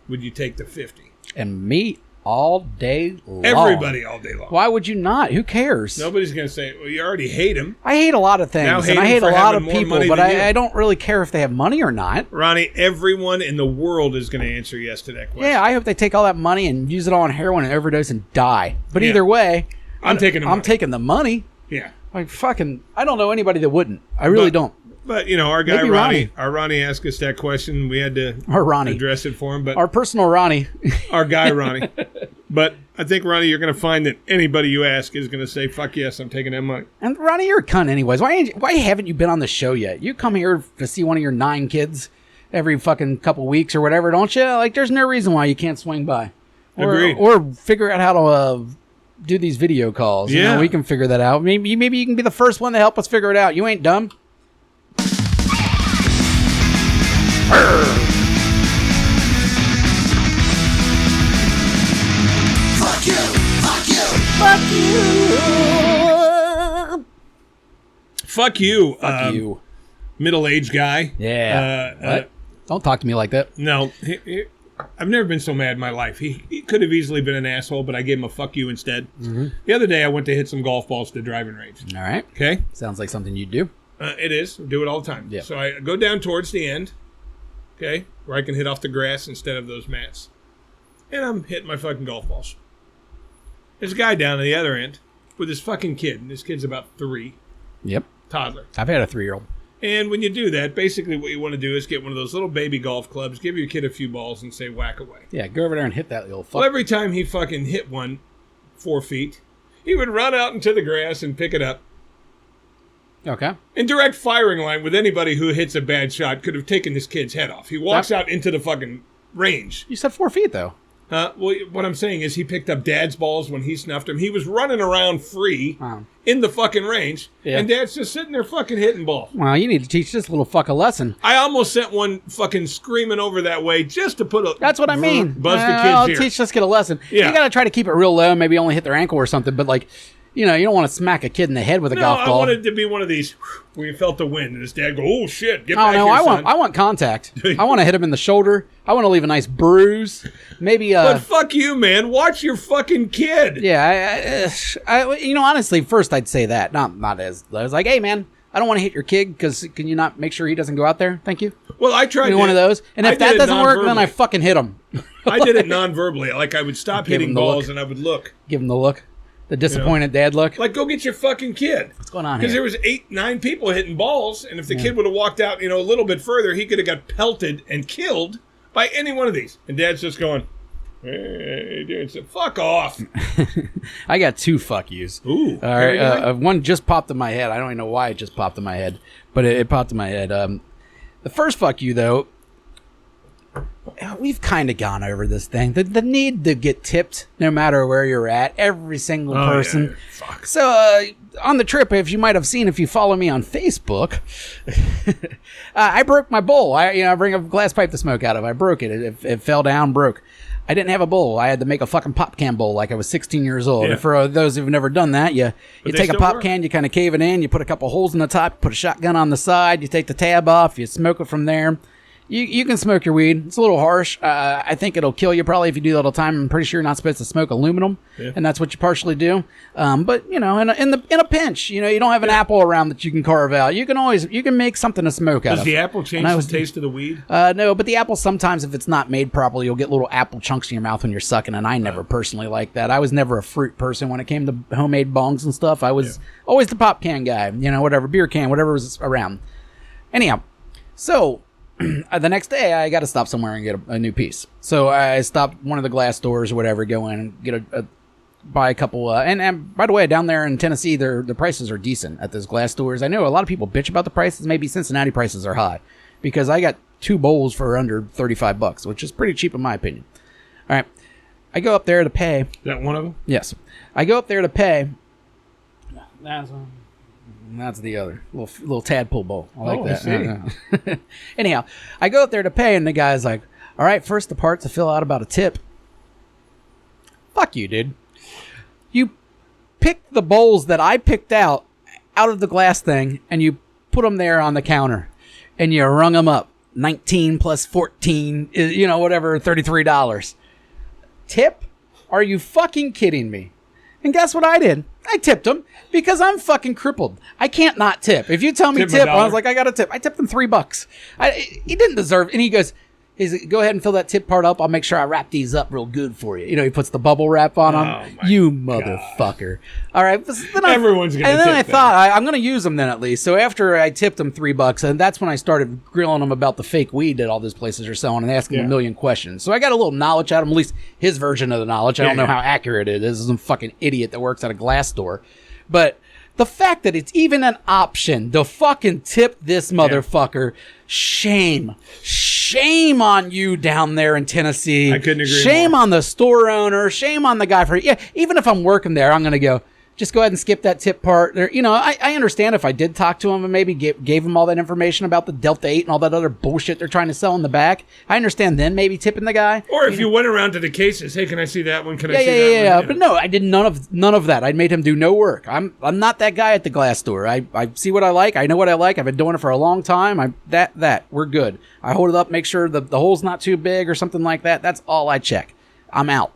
would you take the 50? And me all day long. Everybody all day long. Why would you not? Who cares? Nobody's going to say, well, you already hate him. I hate a lot of things, and I hate a lot of people, but I don't really care if they have money or not. Ronnie, everyone in the world is going to answer yes to that question. Yeah, I hope they take all that money and use it on heroin and overdose and die. But either way, I'm taking the money. Yeah. Like, fucking, I don't know anybody that wouldn't. I really don't. But, our guy Ronnie asked us that question. We had to address it for him. But our personal Ronnie. Our guy Ronnie. But I think, Ronnie, you're going to find that anybody you ask is going to say, fuck yes, I'm taking that money. And, Ronnie, you're a cunt anyways. Why haven't you been on the show yet? You come here to see one of your 9 kids every fucking couple weeks or whatever, don't you? Like, there's no reason why you can't swing by. Agreed. Or figure out how to do these video calls. Yeah. We can figure that out. Maybe you can be the first one to help us figure it out. You ain't dumb. Fuck you! Fuck you! Fuck you! Fuck you. Fuck you. Middle-aged guy. Yeah. What? Don't talk to me like that. No. I've never been so mad in my life. He could have easily been an asshole, but I gave him a fuck you instead. Mm-hmm. The other day, I went to hit some golf balls at the driving range. All right. Okay? Sounds like something you'd do. It is. We do it all the time. Yeah. So I go down towards the end, okay, where I can hit off the grass instead of those mats. And I'm hitting my fucking golf balls. There's a guy down at the other end with his fucking kid, and this kid's about 3. Yep. Toddler. I've had a 3-year-old. And when you do that, basically what you want to do is get one of those little baby golf clubs, give your kid a few balls, and say whack away. Yeah, go over there and hit that little fuck. Well, every time he fucking hit one 4 feet, he would run out into the grass and pick it up. Okay. In direct firing line with anybody who hits a bad shot could have taken this kid's head off. He walks out into the fucking range. You said 4 feet, though. Well, what I'm saying is he picked up Dad's balls when he snuffed him. He was running around free in the fucking range, and Dad's just sitting there fucking hitting balls. Well, you need to teach this little fuck a lesson. I almost sent one fucking screaming over that way just to put a... That's what I mean. Buzz the kids here. Teach this kid a lesson. Yeah. You got to try to keep it real low, maybe only hit their ankle or something, but like... You don't want to smack a kid in the head with a golf ball. I wanted to be one of these where you felt the wind, and his dad go, "Oh shit, get back here, son." I want contact. I want to hit him in the shoulder. I want to leave a nice bruise. Maybe. But fuck you, man. Watch your fucking kid. Yeah, honestly, first I'd say that, not as I was like, hey man, I don't want to hit your kid because can you not make sure he doesn't go out there? Thank you. Well, I tried one of those, and if that doesn't work, then I fucking hit him. I did it non-verbally. Like I would stop hitting balls and I would look. Give him the look. The disappointed dad look. Like, go get your fucking kid. What's going on here? Because there was 8, 9 people hitting balls, and if the kid would have walked out, a little bit further, he could have got pelted and killed by any one of these. And Dad's just going, hey, dude, so fuck off. I got 2 fuck yous. Ooh. All right. One just popped in my head. I don't even know why it just popped in my head, but it popped in my head. The first fuck you, though, we've kind of gone over this thing. The need to get tipped no matter where you're at, every single person. Yeah. Fuck. So on the trip, if you might have seen, if you follow me on Facebook, I broke my bowl. I bring a glass pipe to smoke out of. I broke it. It fell down, broke. I didn't have a bowl. I had to make a fucking pop can bowl like I was 16 years old. Yeah. And for those who've never done that, you take a pop work. can, you kind of cave it in, you put a couple holes in the top, put a shotgun on the side, you take the tab off, you smoke it from there. You can smoke your weed. It's a little harsh. I think it'll kill you probably if you do that all the time. I'm pretty sure you're not supposed to smoke aluminum, and that's what you partially do. But in a pinch, you don't have an apple around that you can carve out. You can make something to smoke out of. Does the apple change the taste of the weed? No, but the apple sometimes, if it's not made properly, you'll get little apple chunks in your mouth when you're sucking, and I never personally like that. I was never a fruit person when it came to homemade bongs and stuff. I was always the pop can guy, whatever, beer can, whatever was around. Anyhow, so the next day I got to stop somewhere and get a new piece. So I stopped one of the glass stores or whatever, go in and get buy a couple. And by the way, down there in Tennessee, the prices are decent at those glass stores. I know a lot of people bitch about the prices. Maybe Cincinnati prices are high because I got 2 bowls for under $35, which is pretty cheap in my opinion. All right. I go up there to pay. Is that one of them? Yes. I go up there to pay. That's the other little tadpole bowl. I like that. I see. Anyhow, I go up there to pay, and the guy's like, "All right, first the part to fill out about a tip." Fuck you, dude. You picked the bowls that I picked out of the glass thing, and you put them there on the counter, and you rung them up. 19 plus 14, whatever, $33. Tip? Are you fucking kidding me? And guess what I did? I tipped him because I'm fucking crippled. I can't not tip. If you tell me tip, I was like, I got to tip. I tipped him $3. He didn't deserve, and he goes, go ahead and fill that tip part up. I'll make sure I wrap these up real good for you. You know, he puts the bubble wrap on them. You motherfucker. All right. Everyone's going to tip. And then I thought, I'm going to use them then at least. So after I tipped him $3, and that's when I started grilling him about the fake weed that all these places are selling and asking him a million questions. So I got a little knowledge out of him, at least his version of the knowledge. I don't know how accurate it is. This is some fucking idiot that works at a glass store. But the fact that it's even an option to fucking tip this motherfucker, shame on you down there in Tennessee. I couldn't agree Shame more. on the store owner. Shame on the guy for, even if I'm working there, I'm going to go, just go ahead and skip that tip part. There, you know, I understand if I did talk to him and maybe gave him all that information about the Delta 8 and all that other bullshit they're trying to sell in the back. I understand then maybe tipping the guy. Or if you went around to the cases, hey, can I see that one? Can I see that one? Yeah. But no, I did none of that. I made him do no work. I'm not that guy at the glass store. I see what I like. I know what I like. I've been doing it for a long time. We're good. I hold it up, make sure the hole's not too big or something like that. That's all I check. I'm out.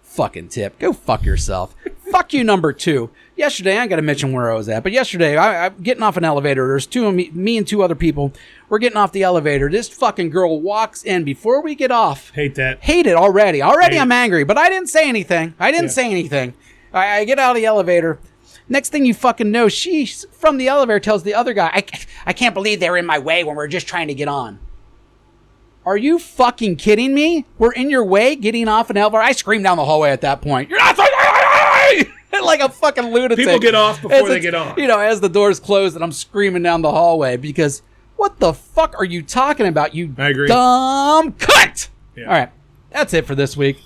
Fucking tip. Go fuck yourself. Fuck you, number 2. Yesterday, I ain't got to mention where I was at, but yesterday, I'm getting off an elevator. There's two of me and 2 other people. We're getting off the elevator. This fucking girl walks in before we get off. Hate that. Hate it already. I'm angry, but I didn't say anything. I get out of the elevator. Next thing you fucking know, she, from the elevator, tells the other guy, I can't believe they're in my way when we're just trying to get on. Are you fucking kidding me? We're in your way getting off an elevator. I screamed down the hallway at that point. You're not like a fucking lunatic. People get off before they get on. You know, as the doors close and I'm screaming down the hallway because what the fuck are you talking about, you I agree. dumb cunt? Yeah. All right. That's it for this week.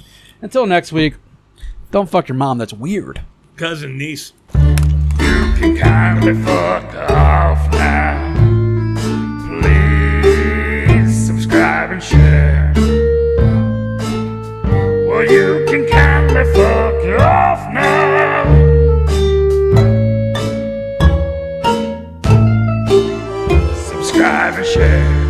Until next week, don't fuck your mom. That's weird. Cousin, niece. You can kindly fuck off now. Please subscribe and share. Well, you can kindly fuck off now. Subscribe and share.